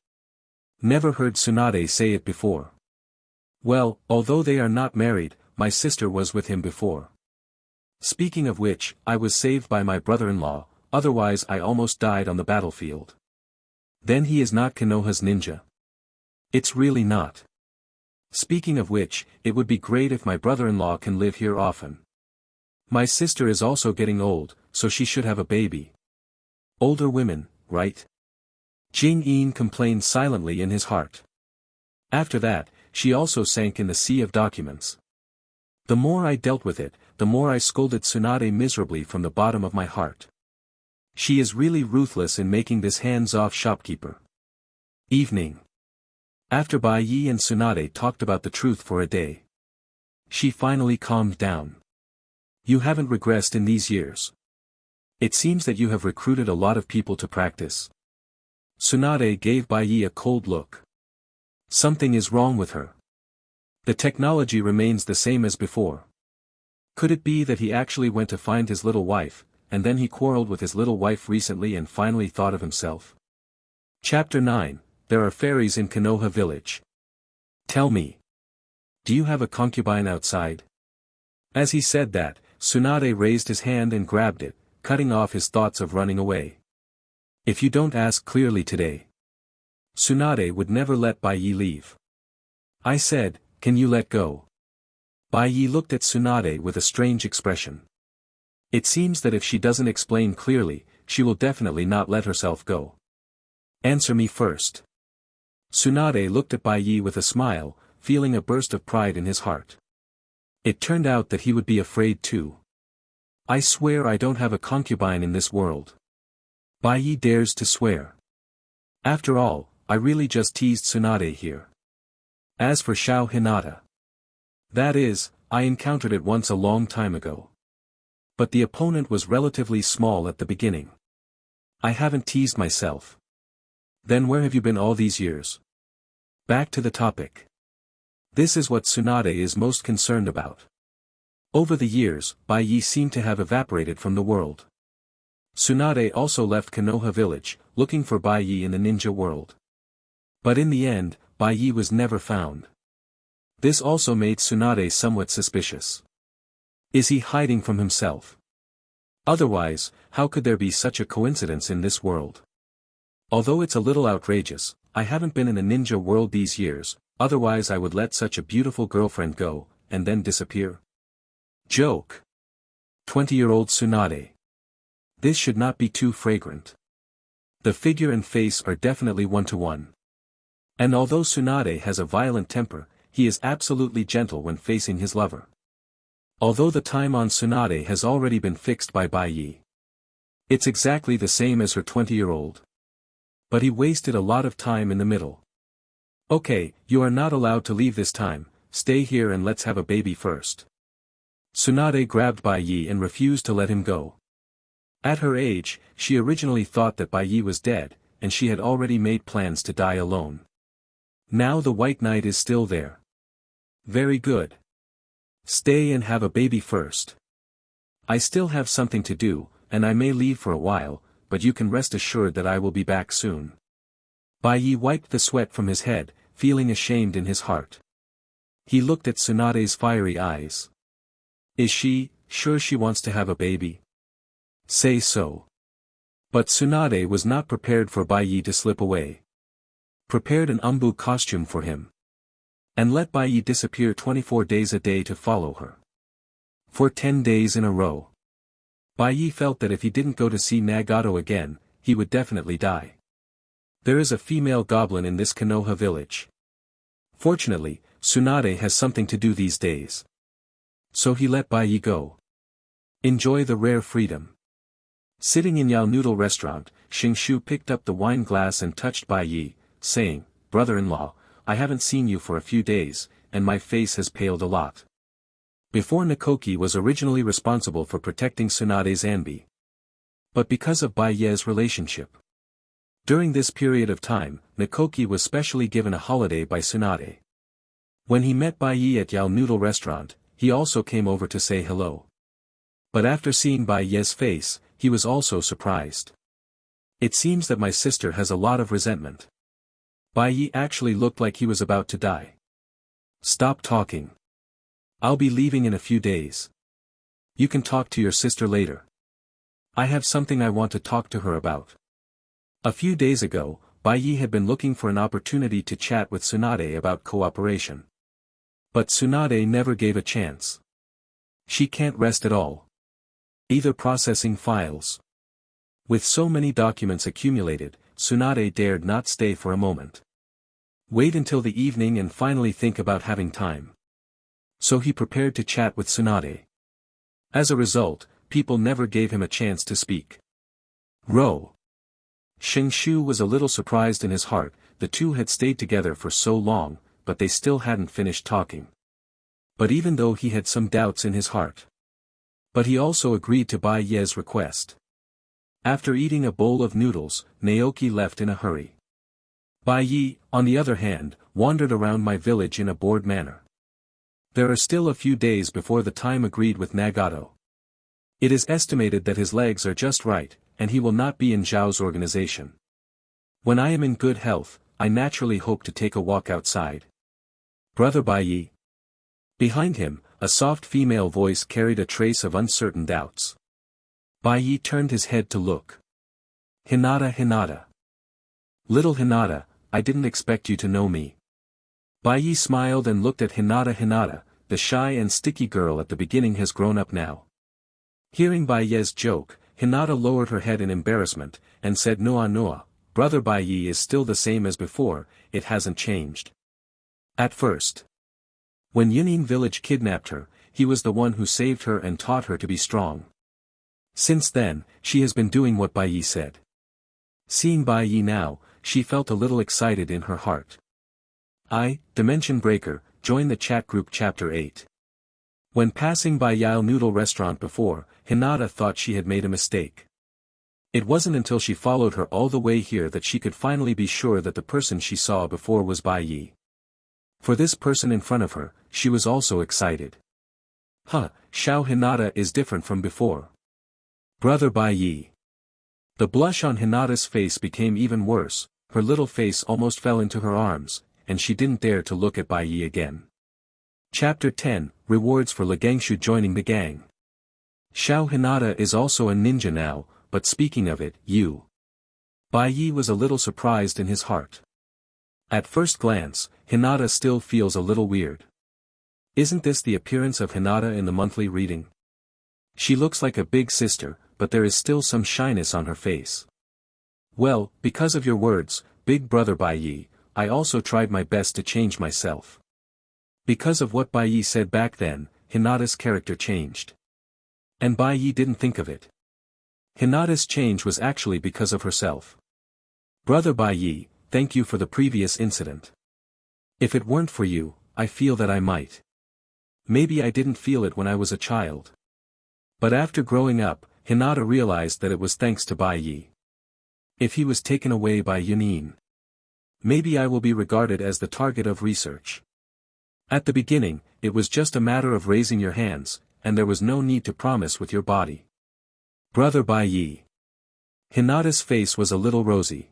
Never heard Tsunade say it before. Well, although they are not married, my sister was with him before. Speaking of which, I was saved by my brother-in-law, otherwise I almost died on the battlefield. Then he is not Konoha's ninja. It's really not. Speaking of which, it would be great if my brother-in-law can live here often. My sister is also getting old, so she should have a baby. Older women, right? Jing Yin complained silently in his heart. After that, she also sank in the sea of documents. The more I dealt with it, the more I scolded Tsunade miserably from the bottom of my heart. She is really ruthless in making this hands-off shopkeeper. Evening. After Bai Yi and Tsunade talked about the truth for a day. She finally calmed down. You haven't regressed in these years. It seems that you have recruited a lot of people to practice. Tsunade gave Bai Yi a cold look. Something is wrong with her. The technology remains the same as before. Could it be that he actually went to find his little wife, and then he quarreled with his little wife recently and finally thought of himself? Chapter 9, There are fairies in Konoha village. Tell me. Do you have a concubine outside? As he said that, Tsunade raised his hand and grabbed it, cutting off his thoughts of running away. If you don't ask clearly today. Tsunade would never let Bai Yi leave. I said, can you let go? Bai Yi looked at Tsunade with a strange expression. It seems that if she doesn't explain clearly, she will definitely not let herself go. Answer me first. Tsunade looked at Bai Yi with a smile, feeling a burst of pride in his heart. It turned out that he would be afraid too. I swear I don't have a concubine in this world. Bai Yi dares to swear. After all, I really just teased Tsunade here. As for Xiao Hinata. That is, I encountered it once a long time ago. But the opponent was relatively small at the beginning. I haven't teased myself. Then where have you been all these years? Back to the topic. This is what Tsunade is most concerned about. Over the years, Bai Yi seemed to have evaporated from the world. Tsunade also left Konoha village, looking for Bai Yi in the ninja world. But in the end, Bai Yi was never found. This also made Tsunade somewhat suspicious. Is he hiding from himself? Otherwise, how could there be such a coincidence in this world? Although it's a little outrageous, I haven't been in a ninja world these years, otherwise I would let such a beautiful girlfriend go, and then disappear. Joke. 20-year-old Tsunade. This should not be too fragrant. The figure and face are definitely one-to-one. And although Tsunade has a violent temper, he is absolutely gentle when facing his lover. Although the time on Tsunade has already been fixed by Bai Yi. It's exactly the same as her 20-year-old. But he wasted a lot of time in the middle. Okay, you are not allowed to leave this time, stay here and let's have a baby first. Tsunade grabbed Bai Yi and refused to let him go. At her age, she originally thought that Bai Yi was dead, and she had already made plans to die alone. Now the White Knight is still there. Very good. Stay and have a baby first. I still have something to do, and I may leave for a while, but you can rest assured that I will be back soon. Bai Yi wiped the sweat from his head, feeling ashamed in his heart. He looked at Tsunade's fiery eyes. Is she sure she wants to have a baby? Say so. But Tsunade was not prepared for Bai Yi to slip away. Prepared an umbu costume for him. And let Bai Yi disappear 24 days a day to follow her. For 10 days in a row. Bai Yi felt that if he didn't go to see Nagato again, he would definitely die. There is a female goblin in this Konoha village. Fortunately, Tsunade has something to do these days. So he let Bai Yi go. Enjoy the rare freedom. Sitting in Yao Noodle restaurant, Xingshu picked up the wine glass and touched Bai Yi, saying, "Brother-in-law, I haven't seen you for a few days, and my face has paled a lot." Before Nikoki was originally responsible for protecting Tsunade's Anbi. But because of Bai Ye's relationship. During this period of time, Nikoki was specially given a holiday by Tsunade. When he met Bai Yi at Yao Noodle restaurant, he also came over to say hello. But after seeing Bai Ye's face, he was also surprised. It seems that my sister has a lot of resentment. Bai Yi actually looked like he was about to die. Stop talking. I'll be leaving in a few days. You can talk to your sister later. I have something I want to talk to her about. A few days ago, Bai Yi had been looking for an opportunity to chat with Tsunade about cooperation. But Tsunade never gave a chance. She can't rest at all. Either processing files. With so many documents accumulated, Tsunade dared not stay for a moment. Wait until the evening and finally think about having time. So he prepared to chat with Tsunade. As a result, people never gave him a chance to speak. Ro. Xingshu was a little surprised in his heart, the two had stayed together for so long, but they still hadn't finished talking. But even though he had some doubts in his heart. But he also agreed to Bai Ye's request. After eating a bowl of noodles, Naoki left in a hurry. Bai Yi, on the other hand, wandered around my village in a bored manner. There are still a few days before the time agreed with Nagato. It is estimated that his legs are just right, and he will not be in Zhao's organization. When I am in good health, I naturally hope to take a walk outside. Brother Bai Yi. Behind him, a soft female voice carried a trace of uncertain doubts. Bai Yi turned his head to look. Hinata, Hinata. Little Hinata, I didn't expect you to know me. Bai Yi smiled and looked at Hinata. Hinata, the shy and sticky girl at the beginning has grown up now. Hearing Bai Yi's joke, Hinata lowered her head in embarrassment, and said Noa Noa, Brother Bai Yi is still the same as before, it hasn't changed. At first. When Yunin village kidnapped her, he was the one who saved her and taught her to be strong. Since then, she has been doing what Bai Yi said. Seeing Bai Yi now, she felt a little excited in her heart. Dimension Breaker, join the chat group Chapter 8. When passing by Yao Noodle restaurant before, Hinata thought she had made a mistake. It wasn't until she followed her all the way here that she could finally be sure that the person she saw before was Bai Yi. For this person in front of her, she was also excited. Xiao Hinata is different from before. Brother Bai Yi. The blush on Hinata's face became even worse, her little face almost fell into her arms, and she didn't dare to look at Bai Yi again. Chapter 10, Rewards for Legangshu joining the gang. Xiao Hinata is also a ninja now, but speaking of it, Bai Yi was a little surprised in his heart. At first glance, Hinata still feels a little weird. Isn't this the appearance of Hinata in the monthly reading? She looks like a big sister, but there is still some shyness on her face. Well, because of your words, big brother Bai Yi, I also tried my best to change myself. Because of what Bai Yi said back then, Hinata's character changed. And Bai Yi didn't think of it. Hinata's change was actually because of herself. Brother Bai Yi, thank you for the previous incident. If it weren't for you, I feel that I might. Maybe I didn't feel it when I was a child. But after growing up, Hinata realized that it was thanks to Bai Yi. If he was taken away by Yunin, maybe I will be regarded as the target of research. At the beginning, it was just a matter of raising your hands, and there was no need to promise with your body. Brother Bai Yi. Hinata's face was a little rosy.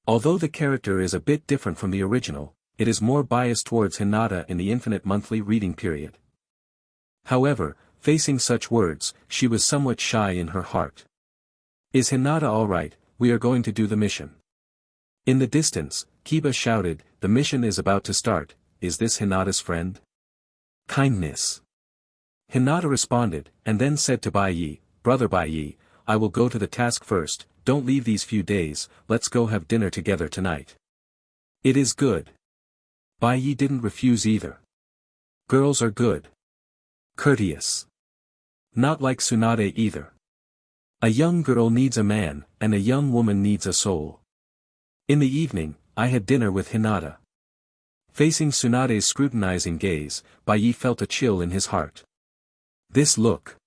Although the character is a bit different from the original, it is more biased towards Hinata in the infinite monthly reading period. However, facing such words, she was somewhat shy in her heart. Is Hinata alright? We are going to do the mission. In the distance, Kiba shouted, the mission is about to start, is this Hinata's friend? Kindness. Hinata responded, and then said to Bai Yi, Brother Bai Yi, I will go to the task first, don't leave these few days, let's go have dinner together tonight. It is good. Bai Yi didn't refuse either. Girls are good. Courteous. Not like Tsunade either. A young girl needs a man, and a young woman needs a soul. In the evening, I had dinner with Hinata. Facing Tsunade's scrutinizing gaze, Bai Yi felt a chill in his heart. This look.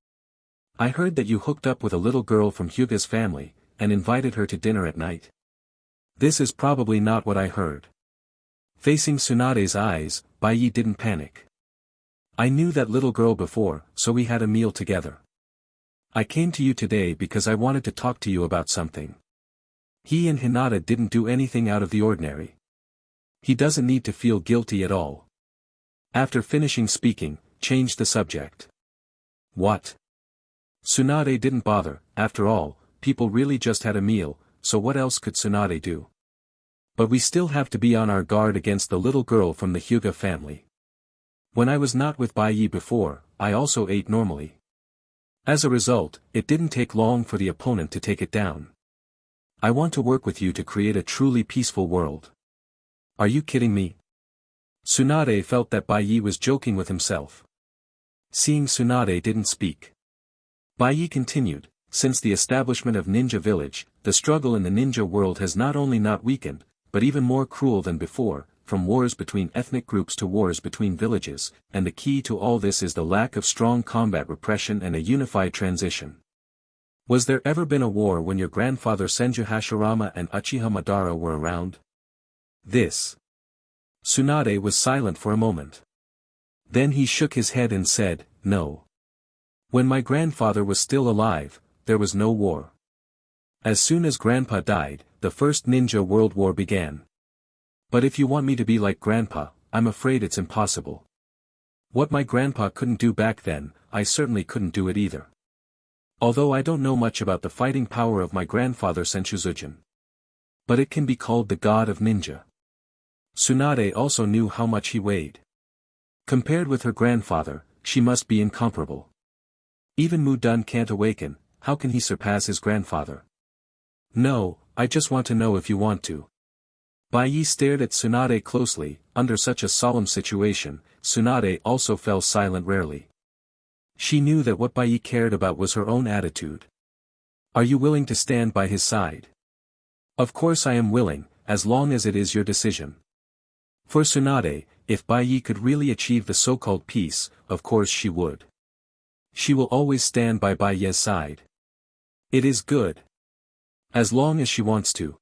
I heard that you hooked up with a little girl from Hyuga's family, and invited her to dinner at night. This is probably not what I heard. Facing Tsunade's eyes, Bai Yi didn't panic. I knew that little girl before, so we had a meal together. I came to you today because I wanted to talk to you about something. He and Hinata didn't do anything out of the ordinary. He doesn't need to feel guilty at all. After finishing speaking, changed the subject. What? Tsunade didn't bother, after all, people really just had a meal, so what else could Tsunade do? But we still have to be on our guard against the little girl from the Hyuga family. When I was not with Bai Yi before, I also ate normally. As a result, it didn't take long for the opponent to take it down. I want to work with you to create a truly peaceful world. Are you kidding me? Tsunade felt that Bai Yi was joking with himself. Seeing Tsunade didn't speak, Bai Yi continued, since the establishment of Ninja Village, the struggle in the ninja world has not only not weakened, but even more cruel than before, from wars between ethnic groups to wars between villages, and the key to all this is the lack of strong combat repression and a unified transition. Was there ever been a war when your grandfather Senju Hashirama and Uchiha Madara were around? Tsunade was silent for a moment. Then he shook his head and said, "No. When my grandfather was still alive, there was no war. As soon as Grandpa died, the First Ninja World War began. But if you want me to be like Grandpa, I'm afraid it's impossible. What my grandpa couldn't do back then, I certainly couldn't do it either. Although I don't know much about the fighting power of my grandfather Senshuzujin. But it can be called the god of ninja." Tsunade also knew how much he weighed. Compared with her grandfather, she must be incomparable. Even Mudun can't awaken, how can he surpass his grandfather? "No, I just want to know if you want to." Bai stared at Tsunade closely. Under such a solemn situation, Tsunade also fell silent rarely. She knew that what Bai cared about was her own attitude. "Are you willing to stand by his side?" "Of course I am willing, as long as it is your decision." For Tsunade, if Bai could really achieve the so-called peace, of course she would. She will always stand by Bai's side. It is good. As long as she wants to.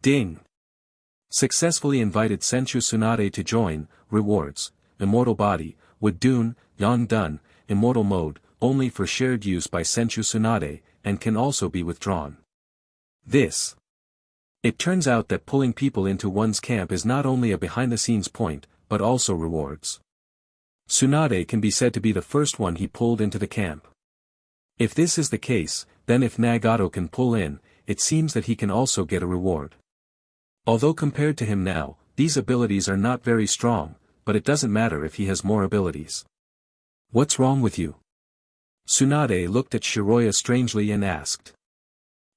Ding. Successfully invited Senju Tsunade to join. Rewards: Immortal Body, Wood Dune, Yon Dun, Immortal Mode, only for shared use by Senju Tsunade, and can also be withdrawn. It turns out that pulling people into one's camp is not only a behind-the-scenes point, but also rewards. Tsunade can be said to be the first one he pulled into the camp. If this is the case, then if Nagato can pull in, it seems that he can also get a reward. Although compared to him now, these abilities are not very strong, but it doesn't matter if he has more abilities. "What's wrong with you?" Tsunade looked at Shiroya strangely and asked.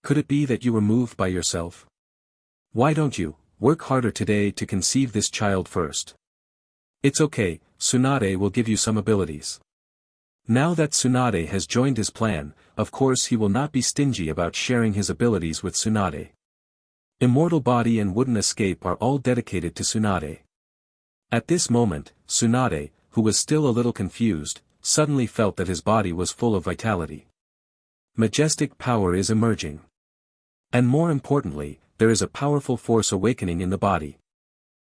"Could it be that you were moved by yourself? Why don't you work harder today to conceive this child first?" "It's okay, Tsunade will give you some abilities." Now that Tsunade has joined his plan, of course he will not be stingy about sharing his abilities with Tsunade. Immortal Body and Wooden Escape are all dedicated to Tsunade. At this moment, Tsunade, who was still a little confused, suddenly felt that his body was full of vitality. Majestic power is emerging. And more importantly, there is a powerful force awakening in the body.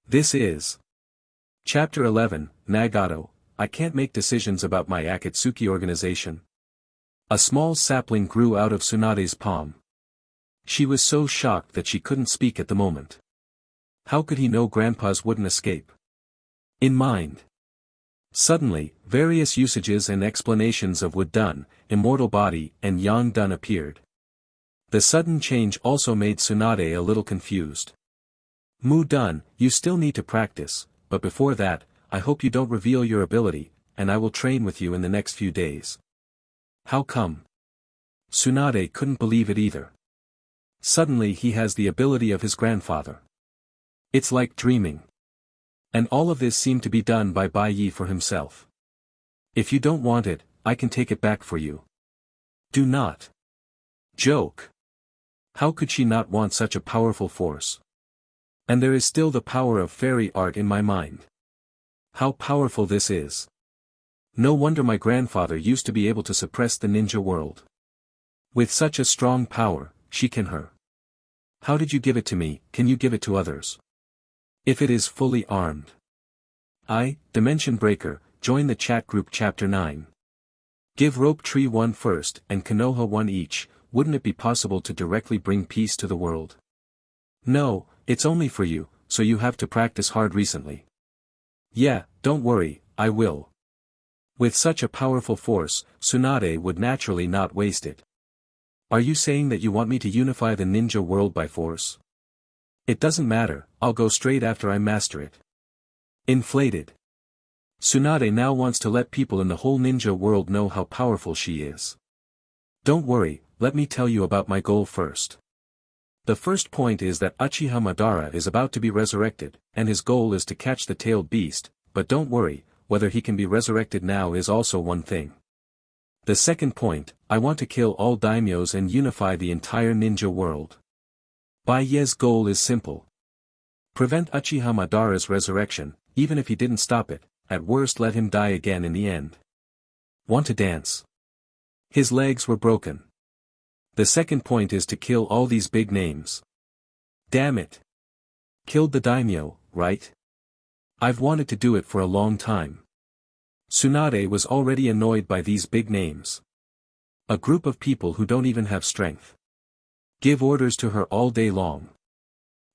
This is Chapter 11, Nagato. I can't make decisions about my Akatsuki organization. A small sapling grew out of Tsunade's palm. She was so shocked that she couldn't speak at the moment. How could he know Grandpa's wooden escape? In mind. Suddenly, various usages and explanations of Wood Dun, Immortal Body, and Yang Dun appeared. The sudden change also made Tsunade a little confused. "Mu Dun, you still need to practice, but before that, I hope you don't reveal your ability, and I will train with you in the next few days." "How come?" Tsunade couldn't believe it either. Suddenly he has the ability of his grandfather. It's like dreaming. And all of this seemed to be done by Bai for himself. "If you don't want it, I can take it back for you." "Do not." Joke. How could she not want such a powerful force? And there is still the power of fairy art in my mind. How powerful this is. No wonder my grandfather used to be able to suppress the ninja world. With such a strong power, she can her. How did you give it to me? Can you give it to others? If it is fully armed. Dimension Breaker, join the chat group Chapter 9. Give Rope Tree 1 first and Konoha 1 each. Wouldn't it be possible to directly bring peace to the world? No, it's only for you, so you have to practice hard recently. Yeah, don't worry, I will. With such a powerful force, Tsunade would naturally not waste it. Are you saying that you want me to unify the ninja world by force? It doesn't matter, I'll go straight after I master it. Inflated. Tsunade now wants to let people in the whole ninja world know how powerful she is. Don't worry, let me tell you about my goal first. The first point is that Uchiha Madara is about to be resurrected, and his goal is to catch the tailed beast, but don't worry, whether he can be resurrected now is also one thing. The second point, I want to kill all daimyos and unify the entire ninja world. Bai's goal is simple. Prevent Uchiha Madara's resurrection, even if he didn't stop it, at worst let him die again in the end. Want to dance? His legs were broken. The second point is to kill all these big names. Damn it. Killed the daimyo, right? I've wanted to do it for a long time. Tsunade was already annoyed by these big names. A group of people who don't even have strength. Give orders to her all day long.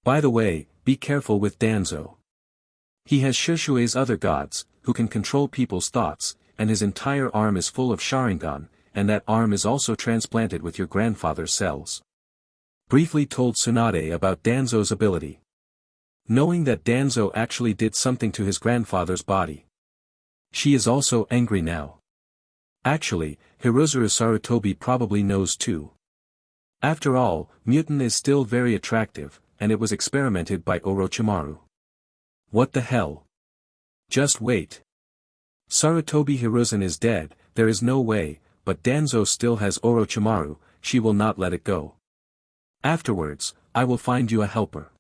By the way, be careful with Danzo. He has Shishue's other gods, who can control people's thoughts, and his entire arm is full of Sharingan, and that arm is also transplanted with your grandfather's cells. Briefly told Tsunade about Danzo's ability. Knowing that Danzo actually did something to his grandfather's body. She is also angry now. Actually, Hirozuru Sarutobi probably knows too. After all, Mutant is still very attractive, and it was experimented by Orochimaru. What the hell? Just wait. Sarutobi Hiruzen is dead, there is no way, but Danzo still has Orochimaru, she will not let it go. Afterwards, I will find you a helper.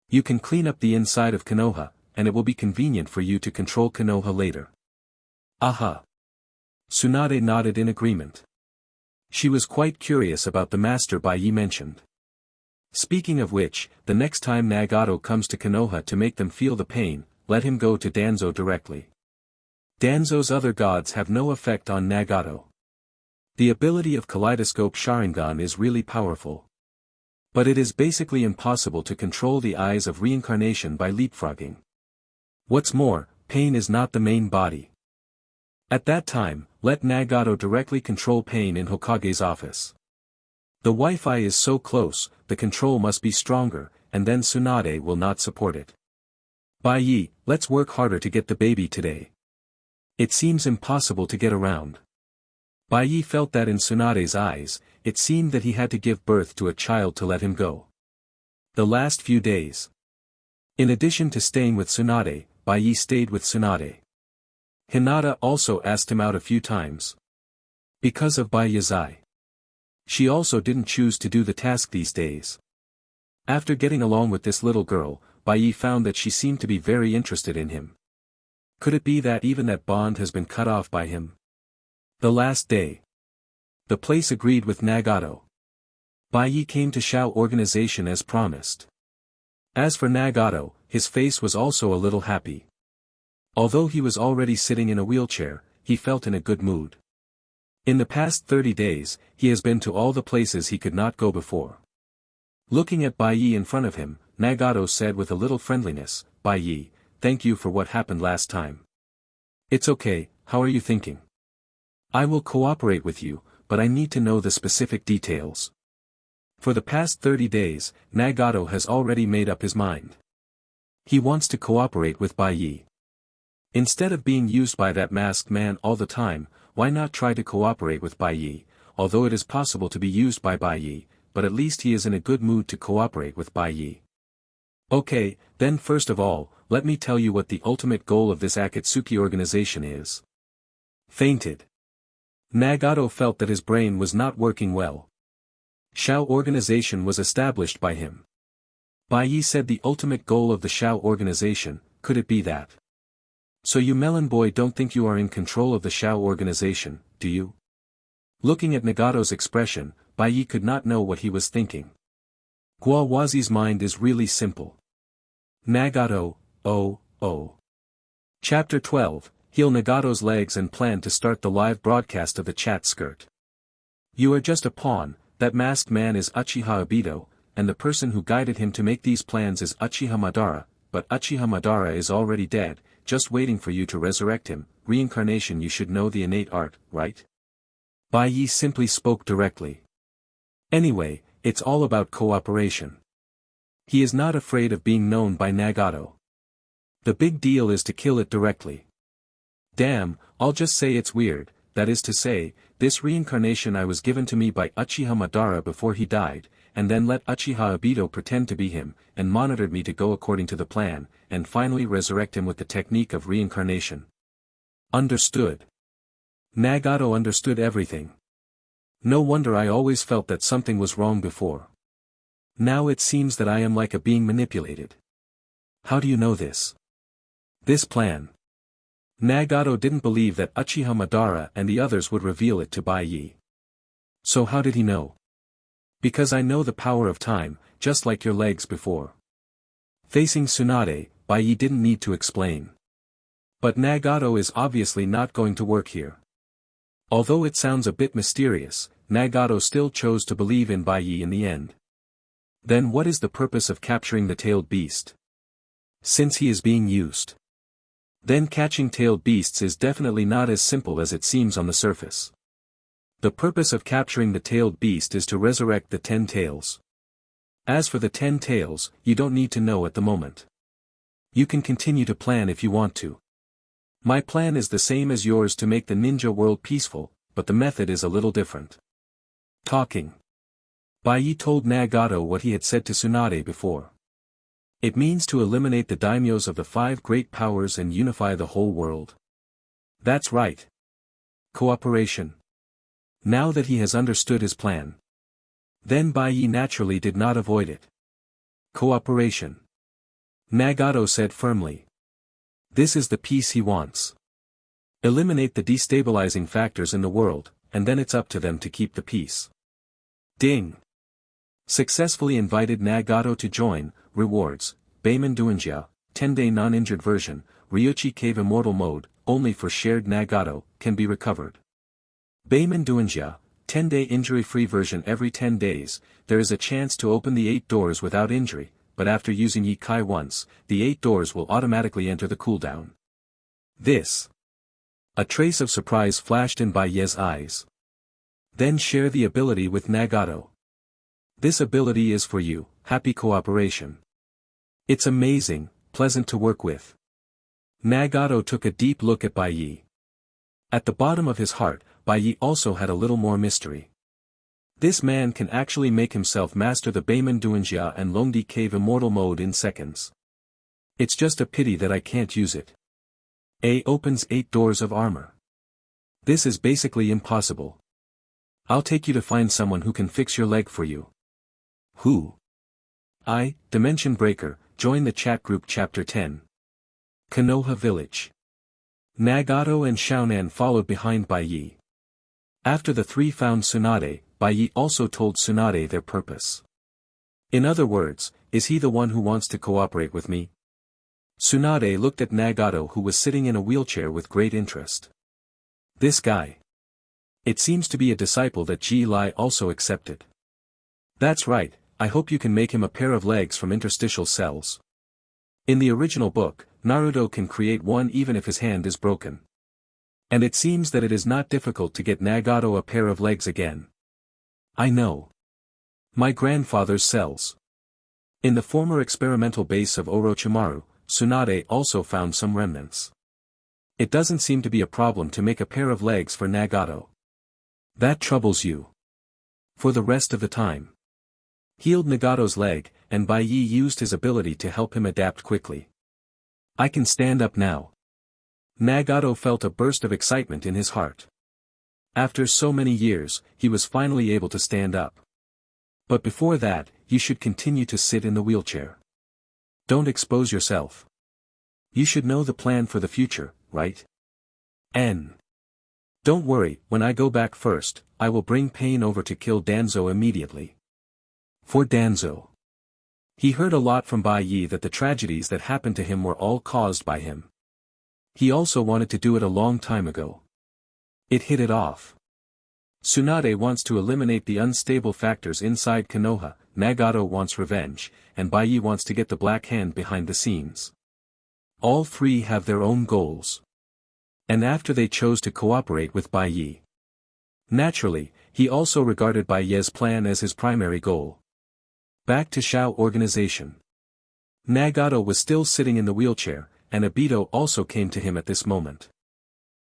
You can clean up the inside of Konoha, and it will be convenient for you to control Konoha later. Aha. Tsunade nodded in agreement. She was quite curious about the master Baiyi mentioned. Speaking of which, the next time Nagato comes to Konoha to make them feel the pain, let him go to Danzo directly. Danzo's other gods have no effect on Nagato. The ability of Kaleidoscope Sharingan is really powerful. But it is basically impossible to control the eyes of reincarnation by leapfrogging. What's more, pain is not the main body. At that time, let Nagato directly control pain in Hokage's office. The Wi-Fi is so close, the control must be stronger, and then Tsunade will not support it. Baiyi, let's work harder to get the baby today. It seems impossible to get around. Baiyi felt that in Tsunade's eyes, it seemed that he had to give birth to a child to let him go. The last few days. In addition to staying with Tsunade, Baiyi stayed with Tsunade. Hinata also asked him out a few times. Because of Baiyi's eye. She also didn't choose to do the task these days. After getting along with this little girl, Baiyi found that she seemed to be very interested in him. Could it be that even that bond has been cut off by him? The last day. The place agreed with Nagato. Baiyi came to Shao organization as promised. As for Nagato, his face was also a little happy. Although he was already sitting in a wheelchair, he felt in a good mood. In the past 30 days, he has been to all the places he could not go before. Looking at Baiyi in front of him, Nagato said with a little friendliness, "Baiyi, thank you for what happened last time." "It's okay, how are you thinking?" "I will cooperate with you, but I need to know the specific details." For the past 30 days, Nagato has already made up his mind. He wants to cooperate with Baiyi. Instead of being used by that masked man all the time, why not try to cooperate with Baiyi, although it is possible to be used by Baiyi, but at least he is in a good mood to cooperate with Baiyi. Okay, then first of all, let me tell you what the ultimate goal of this Akatsuki organization is. Fainted. Nagato felt that his brain was not working well. Shao organization was established by him. Baiyi said the ultimate goal of the Shao organization, could it be that? So you melon boy don't think you are in control of the Shao organization, do you? Looking at Nagato's expression, Baiyi could not know what he was thinking. Guawazi's mind is really simple. Nagato, oh. Chapter 12, Heal Nagato's legs and plan to start the live broadcast of the chat skirt. You are just a pawn, that masked man is Uchiha Obito, and the person who guided him to make these plans is Uchiha Madara, but Uchiha Madara is already dead, just waiting for you to resurrect him. Reincarnation, you should know the innate art, right? Baiyi simply spoke directly. Anyway, it's all about cooperation. He is not afraid of being known by Nagato. The big deal is to kill it directly. Damn, I'll just say it's weird, that is to say, this reincarnation I was given to me by Uchiha Madara before he died, and then let Uchiha Obito pretend to be him, and monitored me to go according to the plan, and finally resurrect him with the technique of reincarnation. Understood. Nagato understood everything. No wonder I always felt that something was wrong before. Now it seems that I am like a being manipulated. How do you know this? This plan. Nagato didn't believe that Uchiha Madara and the others would reveal it to Bai Yi. So how did he know? Because I know the power of time, just like your legs before. Facing Tsunade, Bai Yi didn't need to explain. But Nagato is obviously not going to work here. Although it sounds a bit mysterious, Nagato still chose to believe in Bai Yi in the end. Then what is the purpose of capturing the tailed beast? Since he is being used. Then catching tailed beasts is definitely not as simple as it seems on the surface. The purpose of capturing the tailed beast is to resurrect the 10 tails. As for the 10 tails, you don't need to know at the moment. You can continue to plan if you want to. My plan is the same as yours to make the ninja world peaceful, but the method is a little different. Talking. Bai Yi told Nagato what he had said to Tsunade before. It means to eliminate the daimyos of the 5 great powers and unify the whole world. That's right. Cooperation. Now that he has understood his plan. Then Bai Yi naturally did not avoid it. Cooperation. Nagato said firmly. This is the peace he wants. Eliminate the destabilizing factors in the world, and then it's up to them to keep the peace. Ding. Successfully invited Nagato to join. Rewards, Beiman Duinjia, 10-day non-injured version, Ryuchi Cave Immortal Mode, only for shared Nagato, can be recovered. Beiman Duinjia, 10-day injury-free version. Every 10 days, there is a chance to open the 8 doors without injury, but after using Yi Kai once, the 8 doors will automatically enter the cooldown. This. A trace of surprise flashed in Bai Ye's eyes. Then share the ability with Nagato. This ability is for you, happy cooperation. It's amazing, pleasant to work with. Nagato took a deep look at Bai Yi. At the bottom of his heart, Bai Yi also had a little more mystery. This man can actually make himself master the Beiman Duinjia and Longdi Cave Immortal Mode in seconds. It's just a pity that I can't use it. A opens 8 doors of armor. This is basically impossible. I'll take you to find someone who can fix your leg for you. Who? I, Dimension Breaker, join the chat group Chapter 10. Konoha Village. Nagato and Xiaonan followed behind Bai Yi. After the 3 found Tsunade, Bai Yi also told Tsunade their purpose. In other words, is he the one who wants to cooperate with me? Tsunade looked at Nagato, who was sitting in a wheelchair, with great interest. This guy. It seems to be a disciple that Ji Lai also accepted. That's right, I hope you can make him a pair of legs from interstitial cells. In the original book, Naruto can create one even if his hand is broken. And it seems that it is not difficult to get Nagato a pair of legs again. I know. My grandfather's cells. In the former experimental base of Orochimaru, Tsunade also found some remnants. It doesn't seem to be a problem to make a pair of legs for Nagato. That troubles you. For the rest of the time. Healed Nagato's leg, and Bai Yi used his ability to help him adapt quickly. I can stand up now. Nagato felt a burst of excitement in his heart. After so many years, he was finally able to stand up. But before that, you should continue to sit in the wheelchair. Don't expose yourself. You should know the plan for the future, right? Don't worry, when I go back first, I will bring Pain over to kill Danzo immediately. For Danzo. He heard a lot from Bai Yi that the tragedies that happened to him were all caused by him. He also wanted to do it a long time ago. It hit it off. Tsunade wants to eliminate the unstable factors inside Konoha, Nagato wants revenge, and Bai Yi wants to get the Black Hand behind the scenes. All 3 have their own goals. And after they chose to cooperate with Bai Yi. Naturally, he also regarded Bai Yi's plan as his primary goal. Back to Shao organization. Nagato was still sitting in the wheelchair, and Obito also came to him at this moment.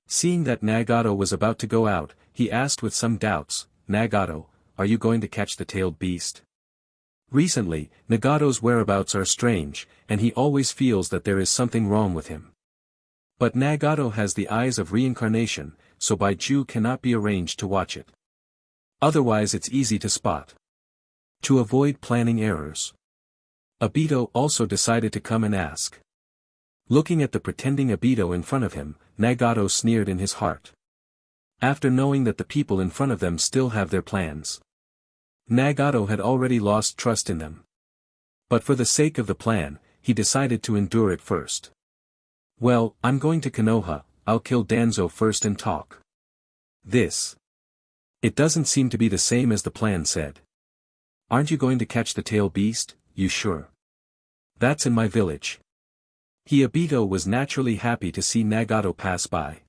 Seeing that Nagato was about to go out, he asked with some doubts, Nagato, are you going to catch the tailed beast? Recently, Nagato's whereabouts are strange, and he always feels that there is something wrong with him. But Nagato has the eyes of reincarnation, so Baiju cannot be arranged to watch it. Otherwise it's easy to spot. To avoid planning errors. Obito also decided to come and ask. Looking at the pretending Obito in front of him, Nagato sneered in his heart. After knowing that the people in front of them still have their plans, Nagato had already lost trust in them. But for the sake of the plan, he decided to endure it first. Well, I'm going to Konoha, I'll kill Danzo first and talk. This. It doesn't seem to be the same as the plan said. Aren't you going to catch the tail beast, you sure? That's in my village. Obito was naturally happy to see Nagato pass by.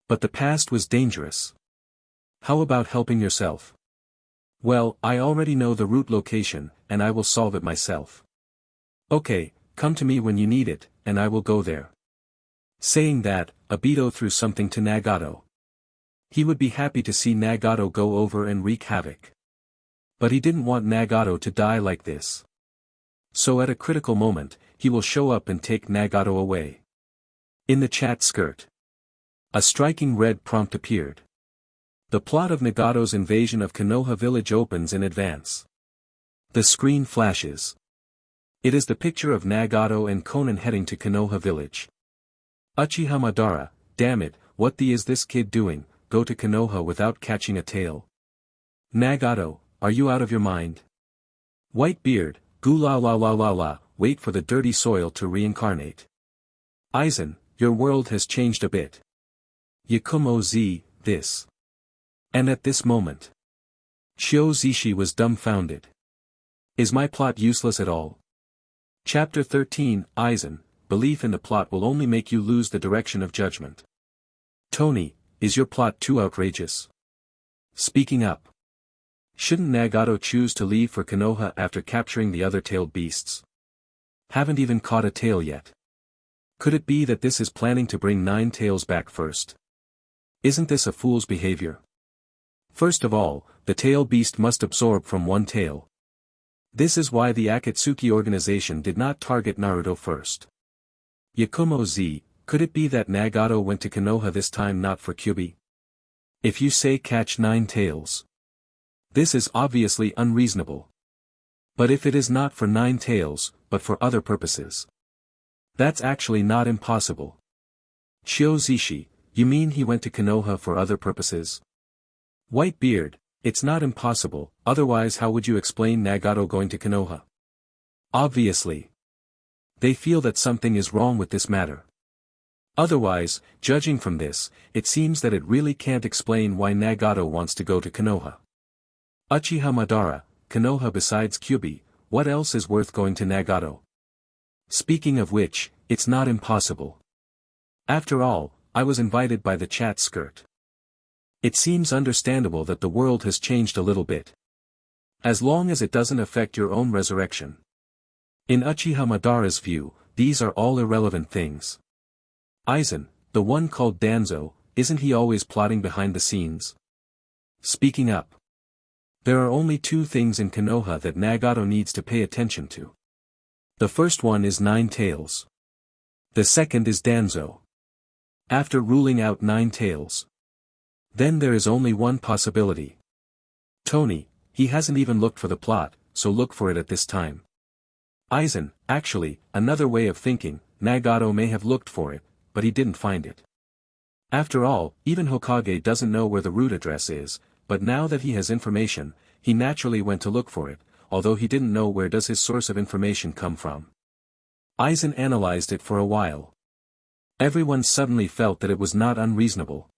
But the past was dangerous. How about helping yourself? Well, I already know the route location, and I will solve it myself. Okay, come to me when you need it, and I will go there. Saying that, Obito threw something to Nagato. He would be happy to see Nagato go over and wreak havoc. But he didn't want Nagato to die like this. So at a critical moment, he will show up and take Nagato away. In the chat skirt, a striking red prompt appeared. The plot of Nagato's invasion of Konoha village opens in advance. The screen flashes. It is the picture of Nagato and Konan heading to Konoha village. Uchiha Madara, damn it, what the is this kid doing, go to Konoha without catching a tail? Nagato, are you out of your mind? White beard, goo la la la la la, wait for the dirty soil to reincarnate. Aizen, your world has changed a bit. Yakumo Z, this. And at this moment, Shio Zishi was dumbfounded. Is my plot useless at all? Chapter 13, Aizen, belief in the plot will only make you lose the direction of judgment. Tony, is your plot too outrageous? Speaking up. Shouldn't Nagato choose to leave for Konoha after capturing the other tailed beasts? Haven't even caught a tail yet. Could it be that this is planning to bring 9 tails back first? Isn't this a fool's behavior? First of all, the tail beast must absorb from one tail. This is why the Akatsuki organization did not target Naruto first. Yakumo Z, could it be that Nagato went to Konoha this time not for Kyubi? If you say catch 9 tails. This is obviously unreasonable. But if it is not for 9 tails, but for other purposes. That's actually not impossible. Shio Zishi, you mean he went to Konoha for other purposes? White beard, it's not impossible, otherwise how would you explain Nagato going to Konoha? Obviously. They feel that something is wrong with this matter. Otherwise, judging from this, it seems that it really can't explain why Nagato wants to go to Konoha. Uchiha Madara, Konoha besides Kyubi, what else is worth going to Nagato? Speaking of which, it's not impossible. After all, I was invited by the chat skirt. It seems understandable that the world has changed a little bit. As long as it doesn't affect your own resurrection. In Uchiha Madara's view, these are all irrelevant things. Aizen, the one called Danzo, isn't he always plotting behind the scenes? Speaking up. There are only 2 things in Konoha that Nagato needs to pay attention to. The first one is 9 tails. The second is Danzo. After ruling out 9 tails, then there is only one possibility. Tony, he hasn't even looked for the plot, so look for it at this time. Aizen, actually, another way of thinking, Nagato may have looked for it, but he didn't find it. After all, even Hokage doesn't know where the root address is, but now that he has information, he naturally went to look for it, although he didn't know where does his source of information come from. Aizen analyzed it for a while. Everyone suddenly felt that it was not unreasonable.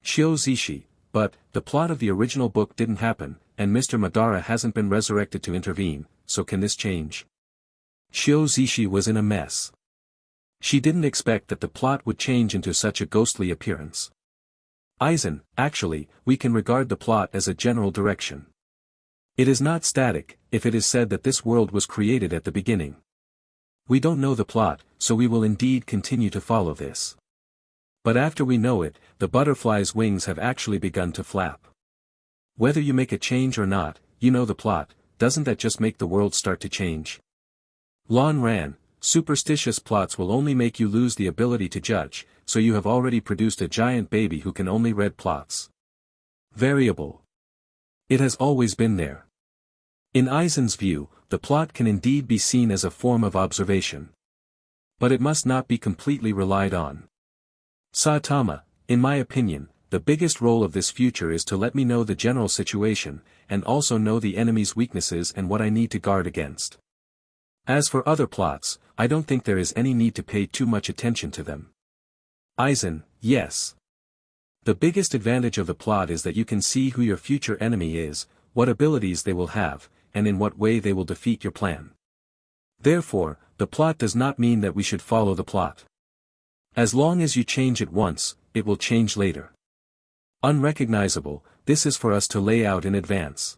Shio Zishi, but, the plot of the original book didn't happen, and Mr. Madara hasn't been resurrected to intervene, so can this change? Shio Zishi was in a mess. She didn't expect that the plot would change into such a ghostly appearance. Aizen, actually, we can regard the plot as a general direction. It is not static, if it is said that this world was created at the beginning. We don't know the plot, so we will indeed continue to follow this. But after we know it, the butterfly's wings have actually begun to flap. Whether you make a change or not, you know the plot, doesn't that just make the world start to change? Lon Ran, superstitious plots will only make you lose the ability to judge, so you have already produced a giant baby who can only read plots. Variable. It has always been there. In Aizen's view, the plot can indeed be seen as a form of observation. But it must not be completely relied on. Saitama, in my opinion, the biggest role of this future is to let me know the general situation, and also know the enemy's weaknesses and what I need to guard against. As for other plots, I don't think there is any need to pay too much attention to them. Aizen, yes. The biggest advantage of the plot is that you can see who your future enemy is, what abilities they will have, and in what way they will defeat your plan. Therefore, the plot does not mean that we should follow the plot. As long as you change it once, it will change later. Unrecognizable, this is for us to lay out in advance.